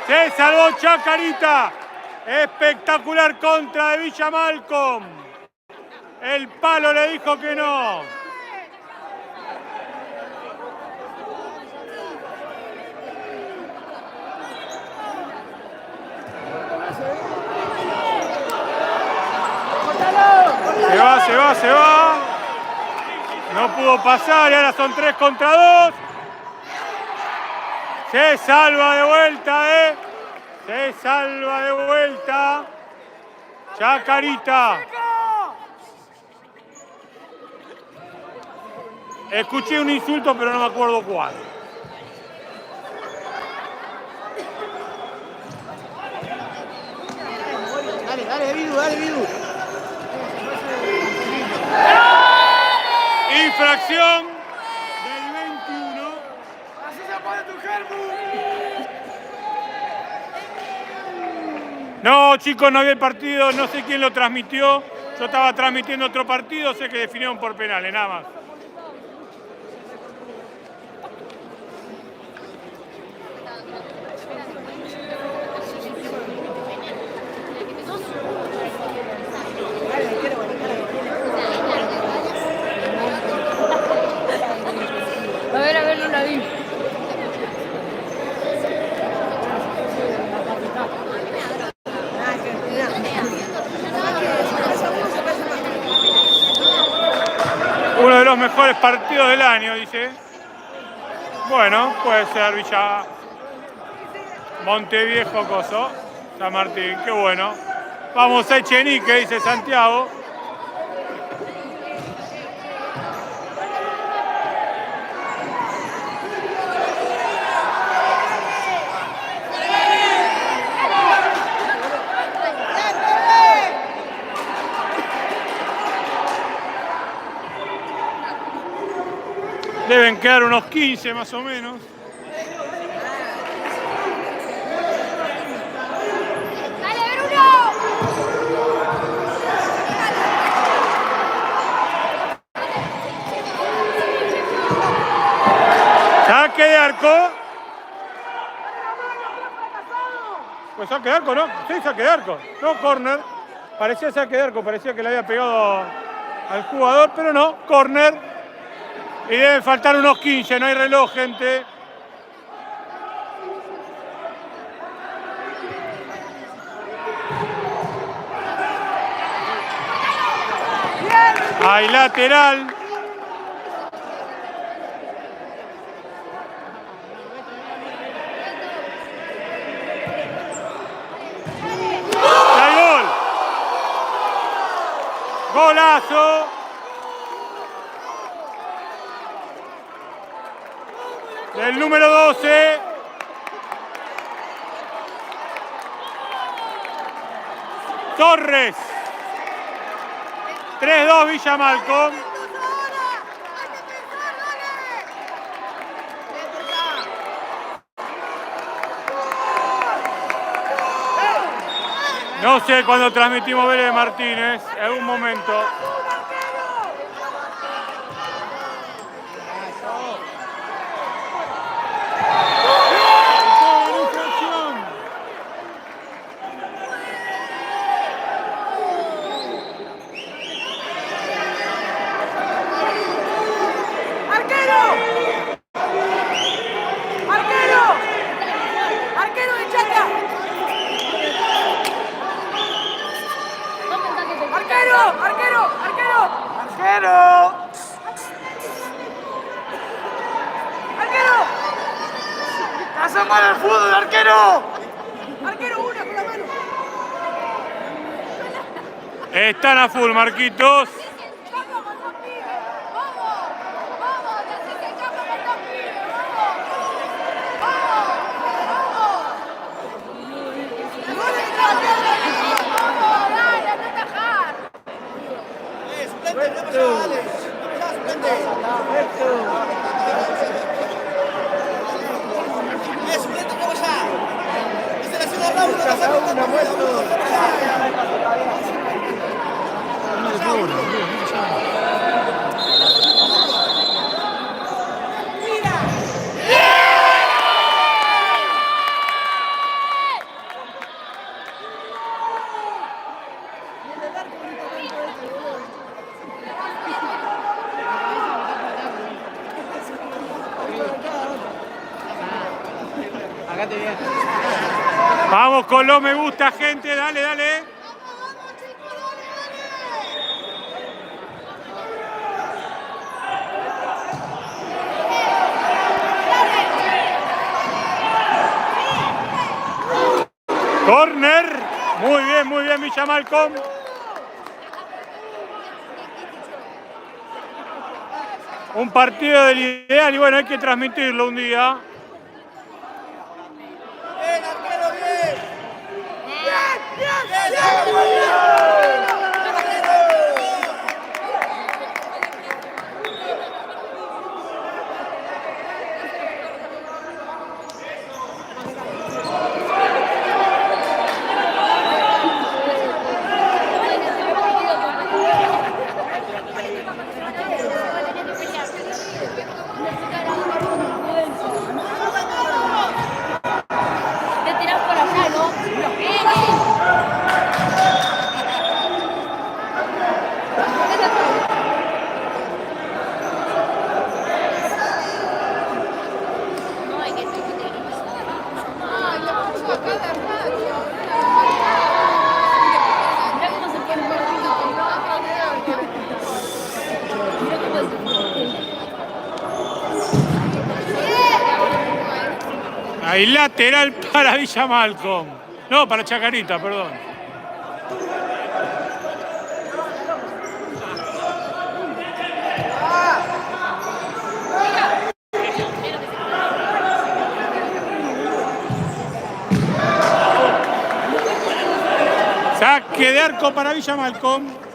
S1: Se salvó Chacarita. Espectacular contra de Villa Malcom. El palo le dijo que no. Se va. No pudo pasar y ahora son 3 contra 2. Se salva de vuelta, Se salva de vuelta. Chacarita. Escuché un insulto, pero no me acuerdo cuál.
S5: Dale, Vidu.
S1: Infracción del 21.
S2: Así se pone tu germu.
S1: No, chicos, no había el partido, no sé quién lo transmitió. Yo estaba transmitiendo otro partido, sé que definieron por penales, nada más.
S6: A ver, no la vi.
S1: Uno de los mejores partidos del año, dice. Bueno, puede ser Villa Monteviejo, Coso, San Martín, qué bueno. Vamos a Echenique, dice Santiago. Deben quedar unos 15 más o menos. arco. Pues saque de arco, ¿no? Sí, saque de arco. No, córner. Parecía saque de arco, parecía que le había pegado al jugador, pero no, córner. Y deben faltar unos 15, no hay reloj, gente. Hay lateral. ¡Hay gol! ¡Golazo! Del número 12. Torres. 3-2 Villa Malcom. No sé cuándo transmitimos Vélez Martínez, en algún momento. Están a full, Marquitos. Vamos con los me gusta, gente, dale, dale. Corner, muy bien Villa Malcom. Un partido del ideal y bueno, hay que transmitirlo un día. Hay lateral para Villa Malcom. No, para Chacarita, perdón. Saque de arco para Villa Malcom.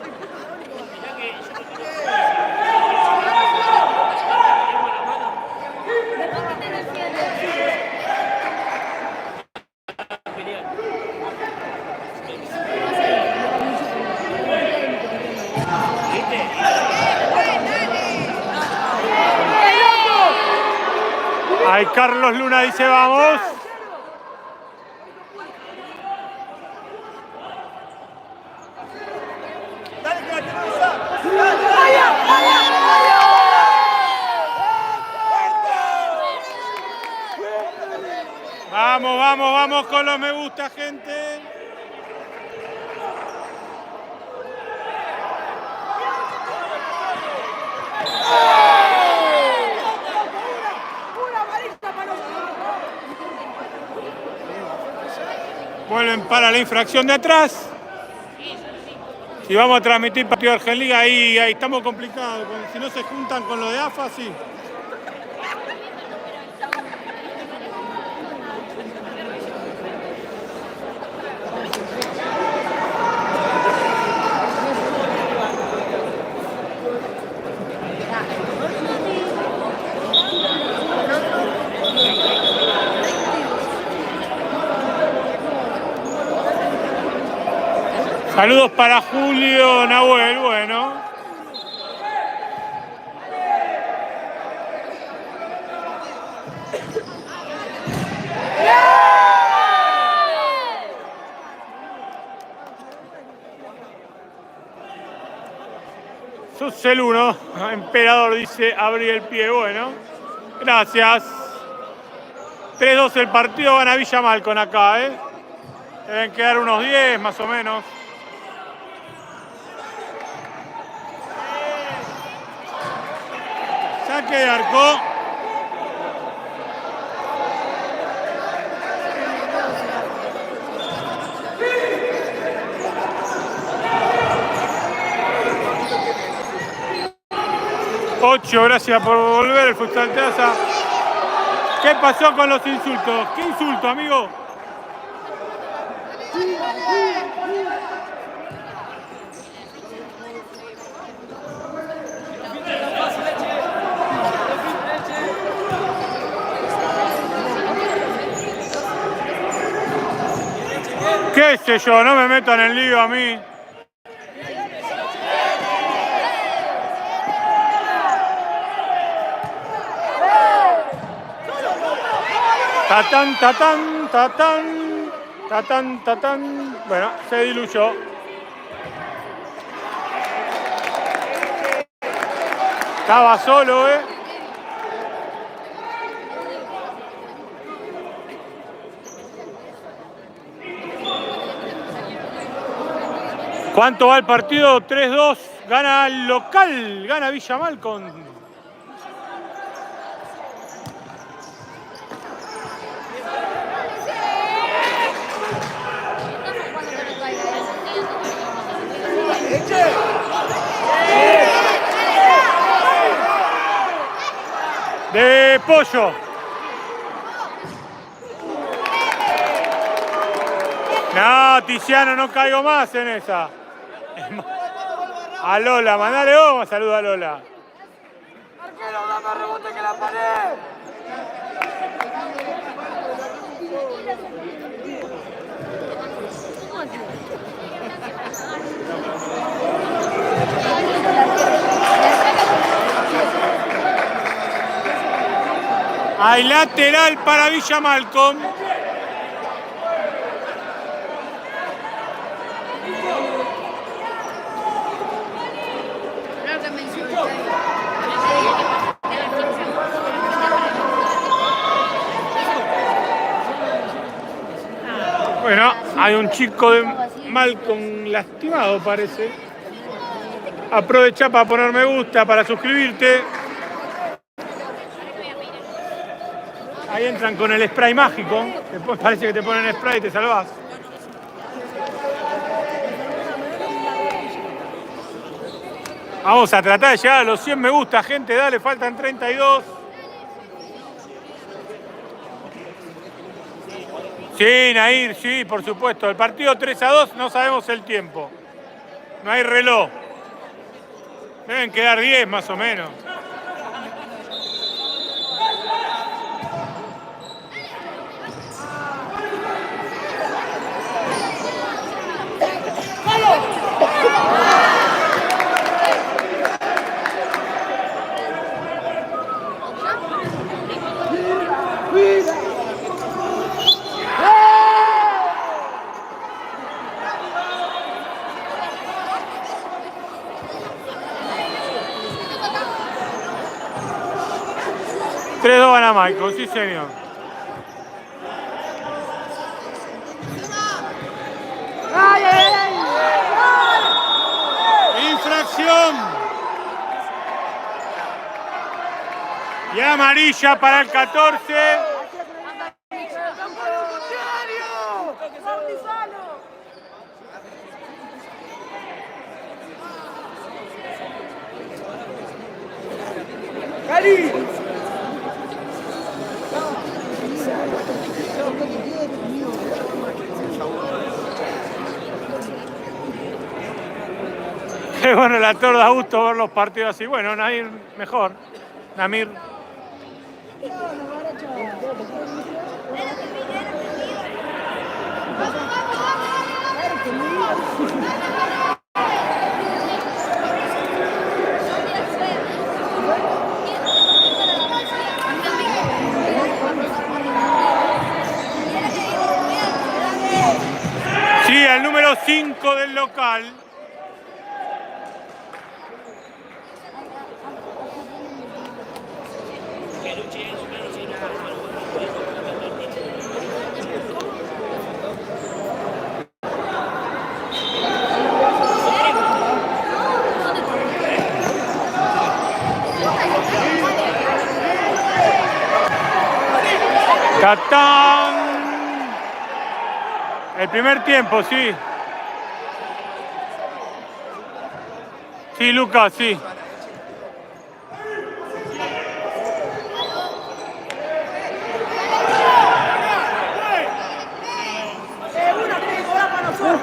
S1: Ahí Carlos Luna dice vamos. Vamos, vamos, vamos con los me gusta, gente. Vuelven para la infracción de atrás. Si vamos a transmitir partido de Argenliga, ahí estamos complicados. Si no se juntan con lo de AFA, sí. Saludos para Julio Nahuel, bueno. Sos el uno, Emperador dice, abrí el pie, bueno. Gracias. 3-2 el partido, gana Villa Malcom acá, Deben quedar unos 10 más o menos. Saque de arco. Ocho, gracias por volver el futsal Teasa. ¿Qué pasó con los insultos? ¿Qué insulto, amigo? ¿Qué sé yo? No me metan en lío a mí. Tatán, tatán, tatán, tatán, tatán. Bueno, se diluyó. Estaba solo, ¿Cuánto va el partido? 3-2. Gana el local. Gana Villa Malcom. De Pollo. No, Tiziano, no caigo más en esa. A Lola, mandale vos, saluda a Lola.
S2: Arquero, da más rebote que la pared.
S1: Hay lateral para Villa Malcom. Bueno, hay un chico de Malcom lastimado, parece. Aprovecha para poner me gusta, para suscribirte. Ahí entran con el spray mágico. Después parece que te ponen spray y te salvás. Vamos a tratar de llegar a los 100 me gusta, gente. Dale, faltan 32. Sí, Nair, sí, por supuesto. El partido 3-2, no sabemos el tiempo. No hay reloj. Deben quedar 10 más o menos. gana Maicon, sí señor.
S5: ¡Ay, ay, ay!
S1: Infracción. Y amarilla para el 14.
S5: ¡Cali!
S1: Qué bueno, el actor da gusto ver los partidos así. Bueno, Namir mejor. Namir. Sí, el número 5 del local. ¡Catán! El primer tiempo, sí. Sí, Lucas, sí.
S5: Una tiene que cobrar para nosotros,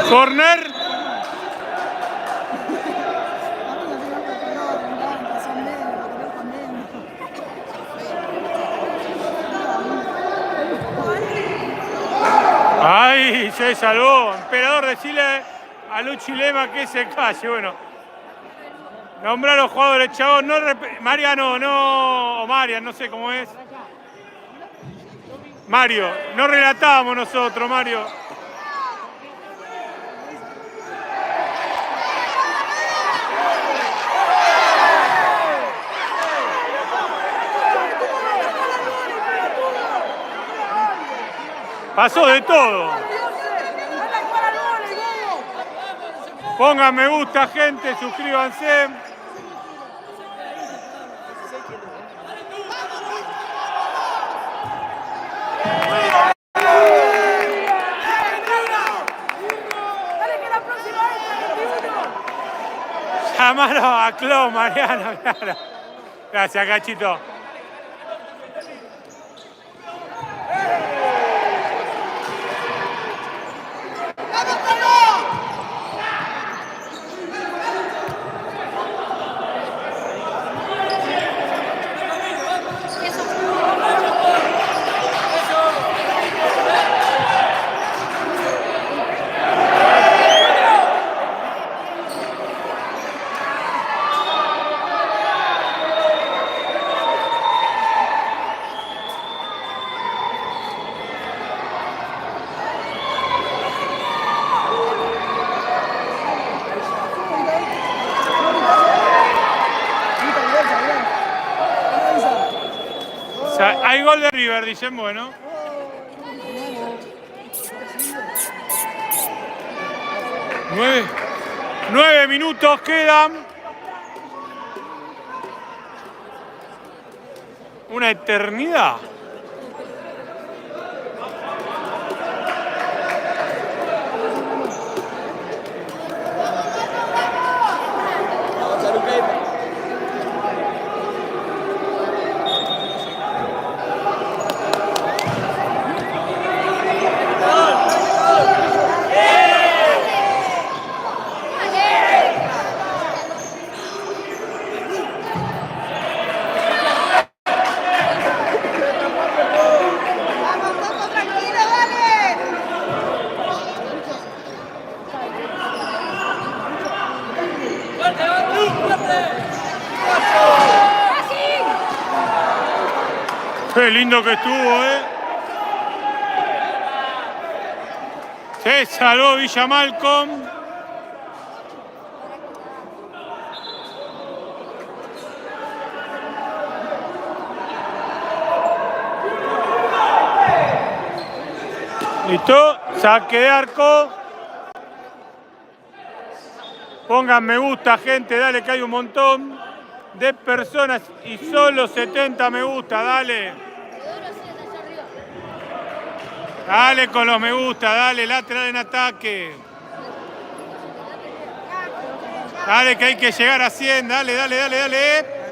S1: Corner. Ay, se salvó. Emperador, decirle a Luchi Lema que se calle. Bueno, nombrar a los jugadores, chavos. No, Mariano, no. O Marian, no sé cómo es. Mario, no relatábamos nosotros, Mario. Pasó de todo. Pongan me gusta, gente, suscríbanse. Llamalo a Clo, Mariano. Gracias, Cachito. Hay gol de River, dicen, bueno. Nueve minutos quedan. Una eternidad. Qué lindo que estuvo, ¿eh? Se salvó Villa Malcolm. Listo, saque de arco. Pongan me gusta, gente, dale que hay un montón de personas y solo 70 me gusta, dale. Dale con los me gusta, dale, lateral en ataque. Dale que hay que llegar a 100, dale, dale, dale, dale.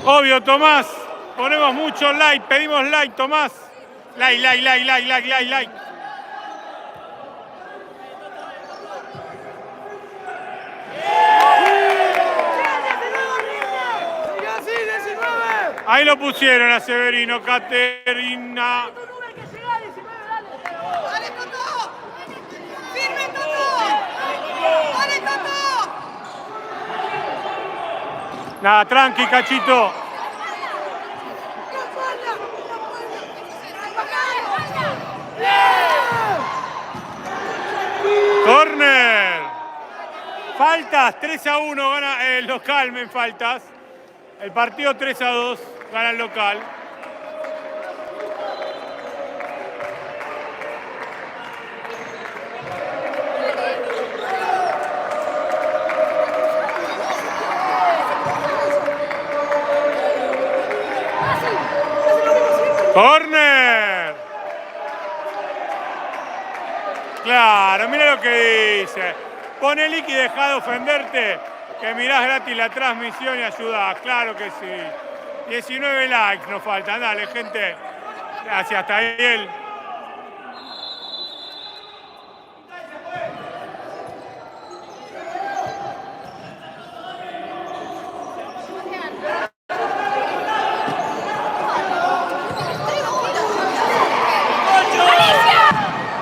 S1: Obvio, Tomás. Ponemos mucho like, pedimos like, Tomás. Like, like, like, like, like, like, like. Ahí lo pusieron a Severino, Caterina.
S3: ¡Dale, Totó! ¡Firme, Totó! ¡Dale, Totó!
S1: Nada, tranqui, Cachito. Corner. Faltas, 3-1 gana el local, en faltas. El partido 3-2 gana el local. ¡Corner! Claro, mira lo que dice. Pone like y deja de ofenderte, que mirás gratis la transmisión y ayudás. Claro que sí. 19 likes nos faltan. Dale, gente. Gracias, hasta ahí él.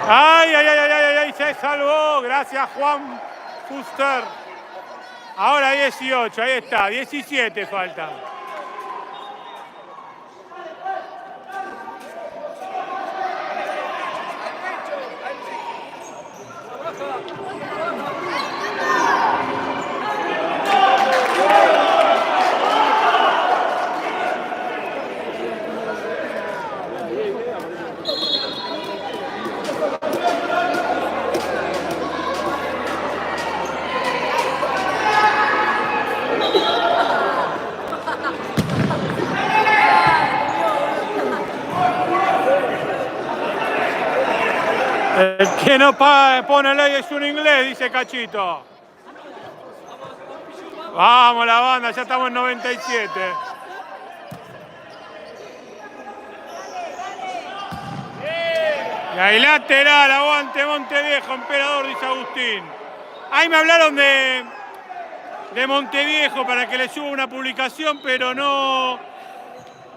S1: ¡Ay, ay, ay, ay, ay, ay! Se salvó. Gracias, Juan Fuster. Ahora 18, ahí está. 17 falta. El que no pone ley es un inglés, dice Cachito. Vamos la banda, ya estamos en 97. Y ahí lateral, aguante Monteviejo, emperador, dice Agustín. Ahí me hablaron de Monteviejo para que le suba una publicación, pero no...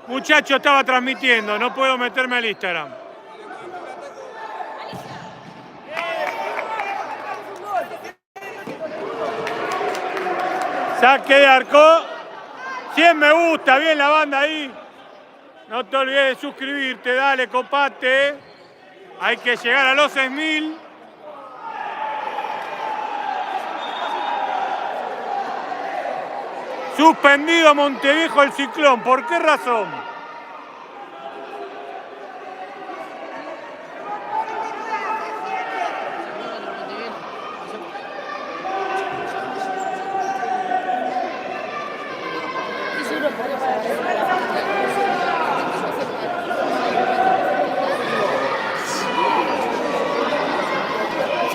S1: Muchacho, estaba transmitiendo, no puedo meterme al Instagram. Saque de arco. 100 me gusta, bien la banda ahí. No te olvides de suscribirte, dale, copate. Hay que llegar a los 6.000. Suspendido Monteviejo el Ciclón. ¿Por qué razón?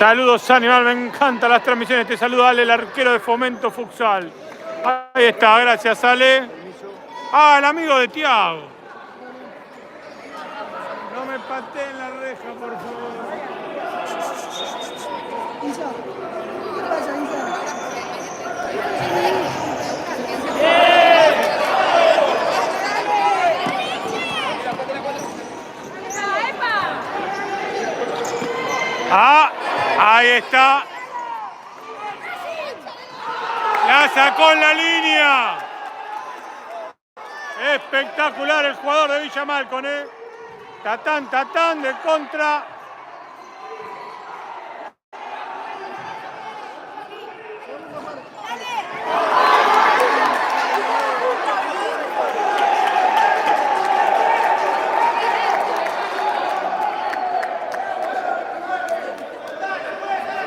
S1: Saludos, Animal, me encantan las transmisiones. Te saluda Ale, el arquero de Fomento Futsal. Ahí está, gracias, Ale. Ah, el amigo de Tiago. No me pateen la reja, por favor.
S5: Isa, ¿qué pasa, Isa?
S1: Ah, ahí está. La sacó en la línea. Espectacular el jugador de Villa Malcon, ¿eh? Tatán de contra.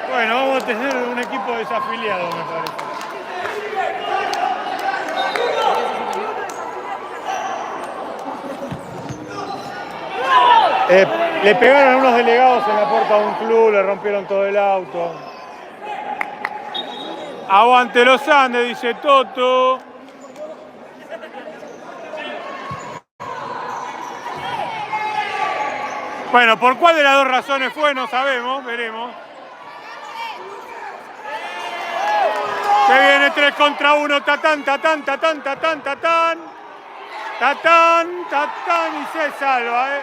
S1: Bueno, vamos a tener un equipo desafiliado, me parece. Le pegaron a unos delegados en la puerta de un club, le rompieron todo el auto. Aguante los Andes, dice Toto. Bueno, ¿por cuál de las dos razones fue? No sabemos, veremos. Se viene 3 contra 1, tatán, y se salva, ¿eh?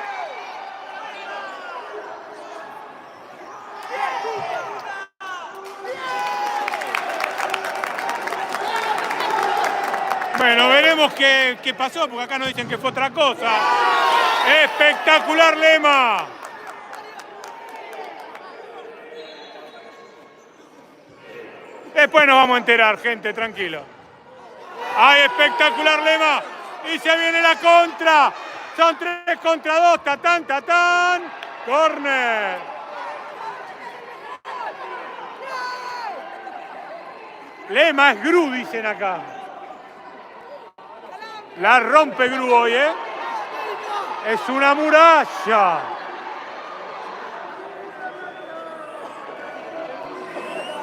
S1: Bueno, veremos qué pasó, porque acá nos dicen que fue otra cosa. ¡Espectacular, Lema! Después nos vamos a enterar, gente, tranquilo. ¡Ay, espectacular, Lema! Y se viene la contra. Son 3 contra 2, tatán. Corner. Lema es Gru, dicen acá. La rompe Gru hoy, ¿eh? Es una muralla.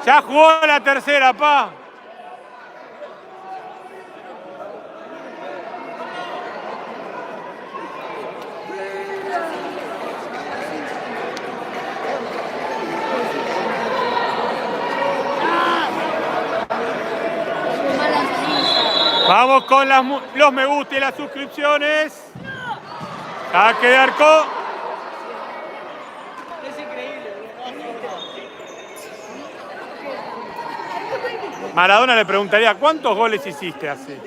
S1: Ya jugó la tercera, pa. Vamos con los me gusta y las suscripciones. Saque de arco. Maradona le preguntaría, ¿cuántos goles hiciste así?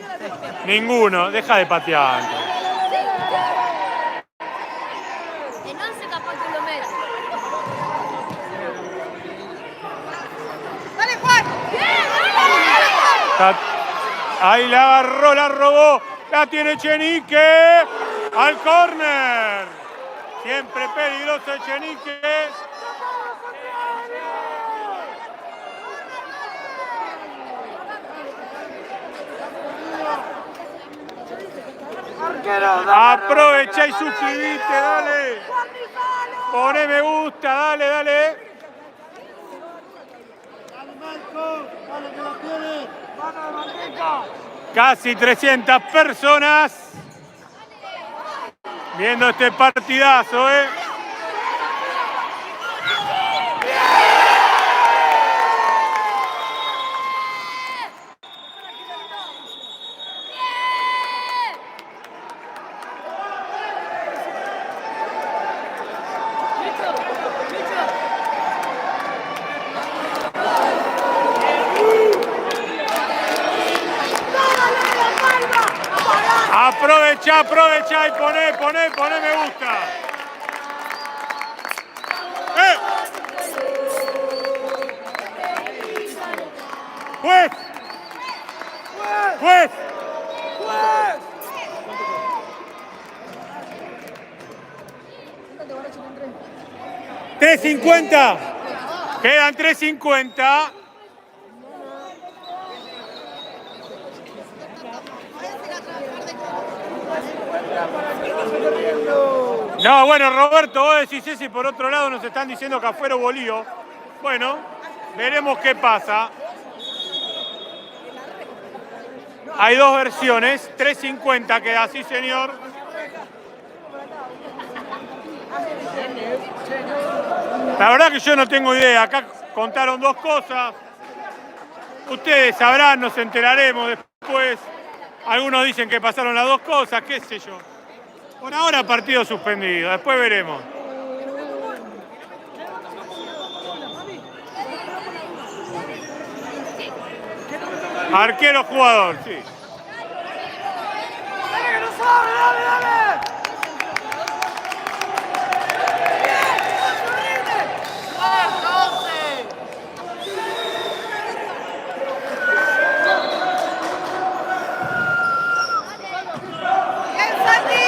S1: Ninguno, deja de patear.
S6: En 11 capaz que lo mete.
S3: ¡Dale, Juan!
S1: Ahí la agarró, la robó. La tiene Chenique. Al córner. Siempre peligroso Chenique. Aprovecha y suscribite, dale. Poné me gusta, dale. Casi 300 personas viendo este partidazo, ¿eh? Aprovecha y poné me gusta. Juez. 3.50. Quedan 3.50. No, bueno, Roberto, vos decís ese y por otro lado nos están diciendo que afuera hubo lío. Bueno, veremos qué pasa. Hay dos versiones, 3.50 queda, sí señor. La verdad que yo no tengo idea, acá contaron dos cosas. Ustedes sabrán, nos enteraremos después. Algunos dicen que pasaron las dos cosas, qué sé yo. Por ahora partido suspendido, después veremos. Arquero jugador, sí.
S2: ¡Dale que no sabe! ¡Dale, dale!
S3: ¡Bien, Santi!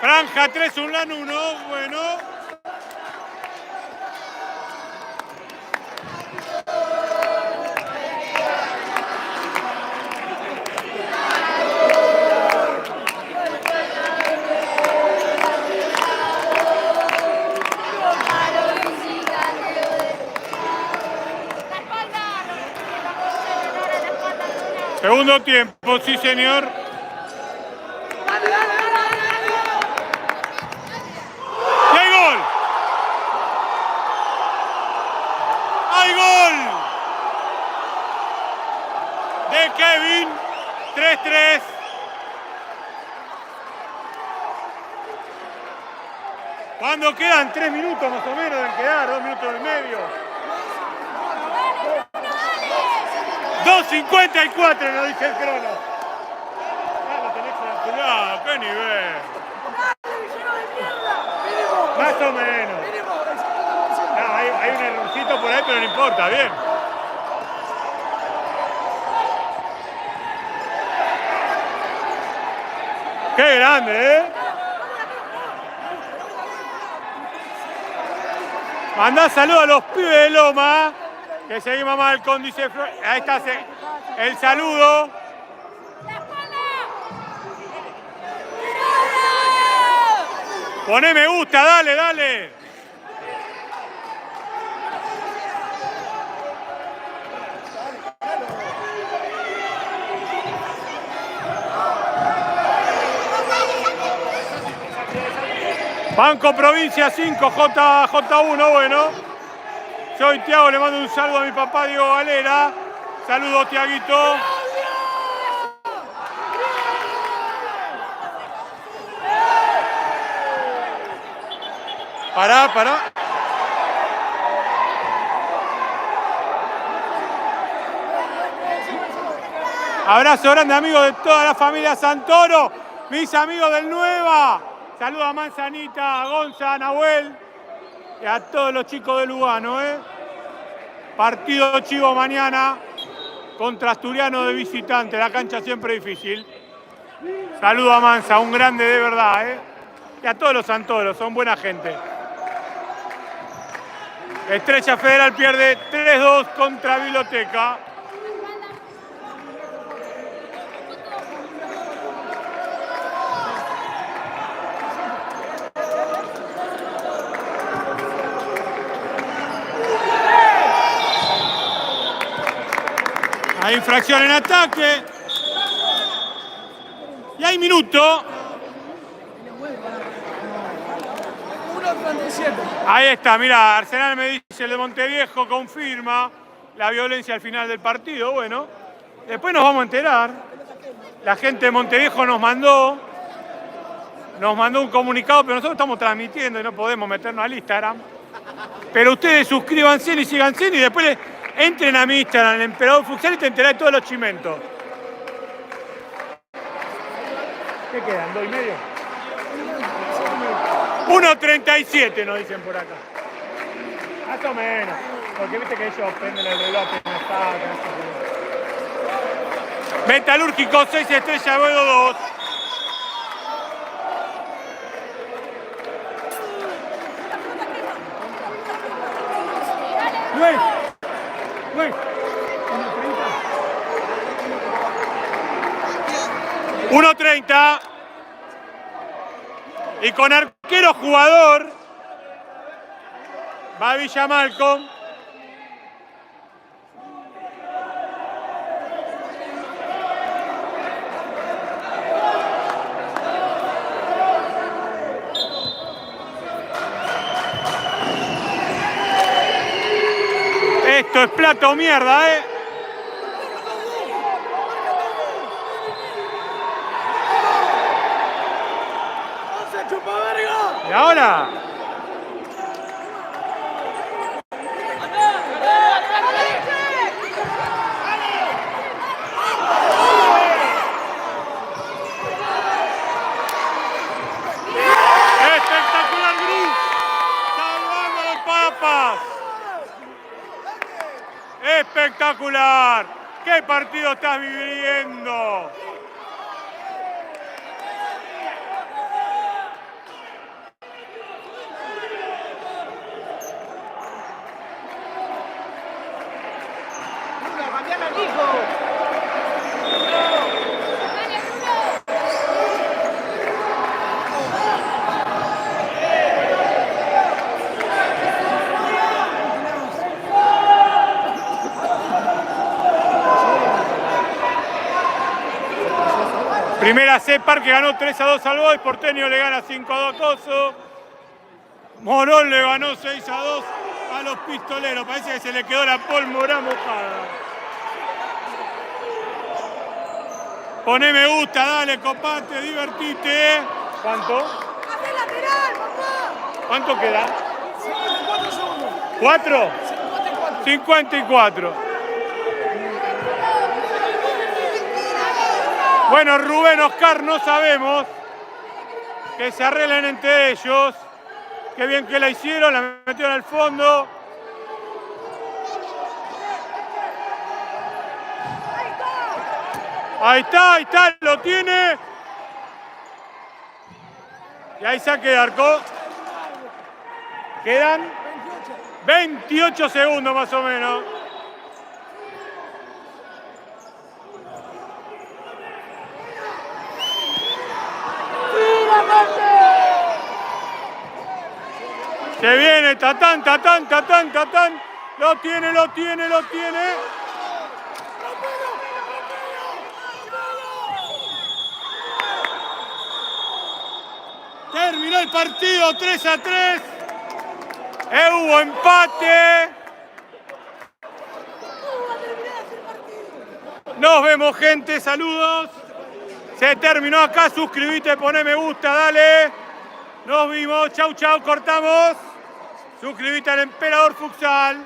S1: Franja 3, un LAN 1, bueno. Segundo tiempo, sí señor. ¡Y hay gol! ¡Hay gol! De Kevin, 3-3. Cuando quedan 3 minutos más o menos, deben quedar 2 minutos y medio. 2.54 nos dice el crono. Ah, lo tenés calculado, qué nivel. Más o menos. No, hay un errorcito por ahí, pero no importa, bien. Qué grande, ¿eh? Mandá saludos a los pibes de Loma, que seguimos mal con dice Flor. Ahí está el saludo. Poné me gusta, dale, dale. Banco Provincia 5, J1, bueno. Soy Tiago, le mando un saludo a mi papá Diego Galera. Saludos, Tiaguito. Pará. Abrazo grande, amigos de toda la familia Santoro. Mis amigos del Nueva. Saludos a Manzanita, a Gonza, a Nahuel y a todos los chicos de Lugano, ¿eh? Partido chivo mañana contra Asturiano de visitante. La cancha siempre difícil. Saludos a Manza, un grande de verdad, ¿eh? Y a todos los Santoros, son buena gente. Estrella Federal pierde 3-2 contra Biblioteca. Hay infracción en ataque. Y hay minuto.
S5: 1:37.
S1: Ahí está, mira, Arsenal me dice, el de Monteviejo confirma la violencia al final del partido. Bueno, después nos vamos a enterar. La gente de Monteviejo nos mandó un comunicado, pero nosotros estamos transmitiendo y no podemos meternos al Instagram. Pero ustedes suscríbanse y síganse y después entren a mi Instagram, el Emperador Futsal, y te enterás de todos los chimentos. ¿Qué quedan? ¿2,5? 1:37 nos dicen por acá. Más o menos. Porque viste que ellos prenden el reloj, no está. Metalúrgico 6, Estrella Boedo 2.
S2: Luis. Luis.
S1: 1:30. Y con arquero jugador va Villa Malcolm. Esto es plata o mierda, ¿eh? ¿Y ahora? Espectacular Gris, salvando los papas. Espectacular. ¿Qué partido estás viviendo? Primera Cepar que ganó 3-2 al Boys, Porteño le gana 5-2 a Coso. Morón le ganó 6-2 a los Pistoleros. Parece que se le quedó la pólvora mojada. Poné me gusta, dale, copate, divertite. ¿Cuánto?
S3: ¡Hace lateral, papá!
S1: ¿Cuánto queda?
S5: 54 segundos.
S1: ¿4? 54. Bueno, Rubén, Oscar, no sabemos. Que se arreglen entre ellos. Qué bien que la hicieron, la metieron al fondo. Ahí está, lo tiene. Y ahí saque de arco. Quedan 28 segundos más o menos. Se viene, tatán. Lo tiene. Terminó el partido 3-3. Hubo empate. Nos vemos, gente. Saludos. Se terminó acá. Suscríbete, poné me gusta, dale. Nos vimos. Chau, cortamos. Suscríbete al Emperador Futsal.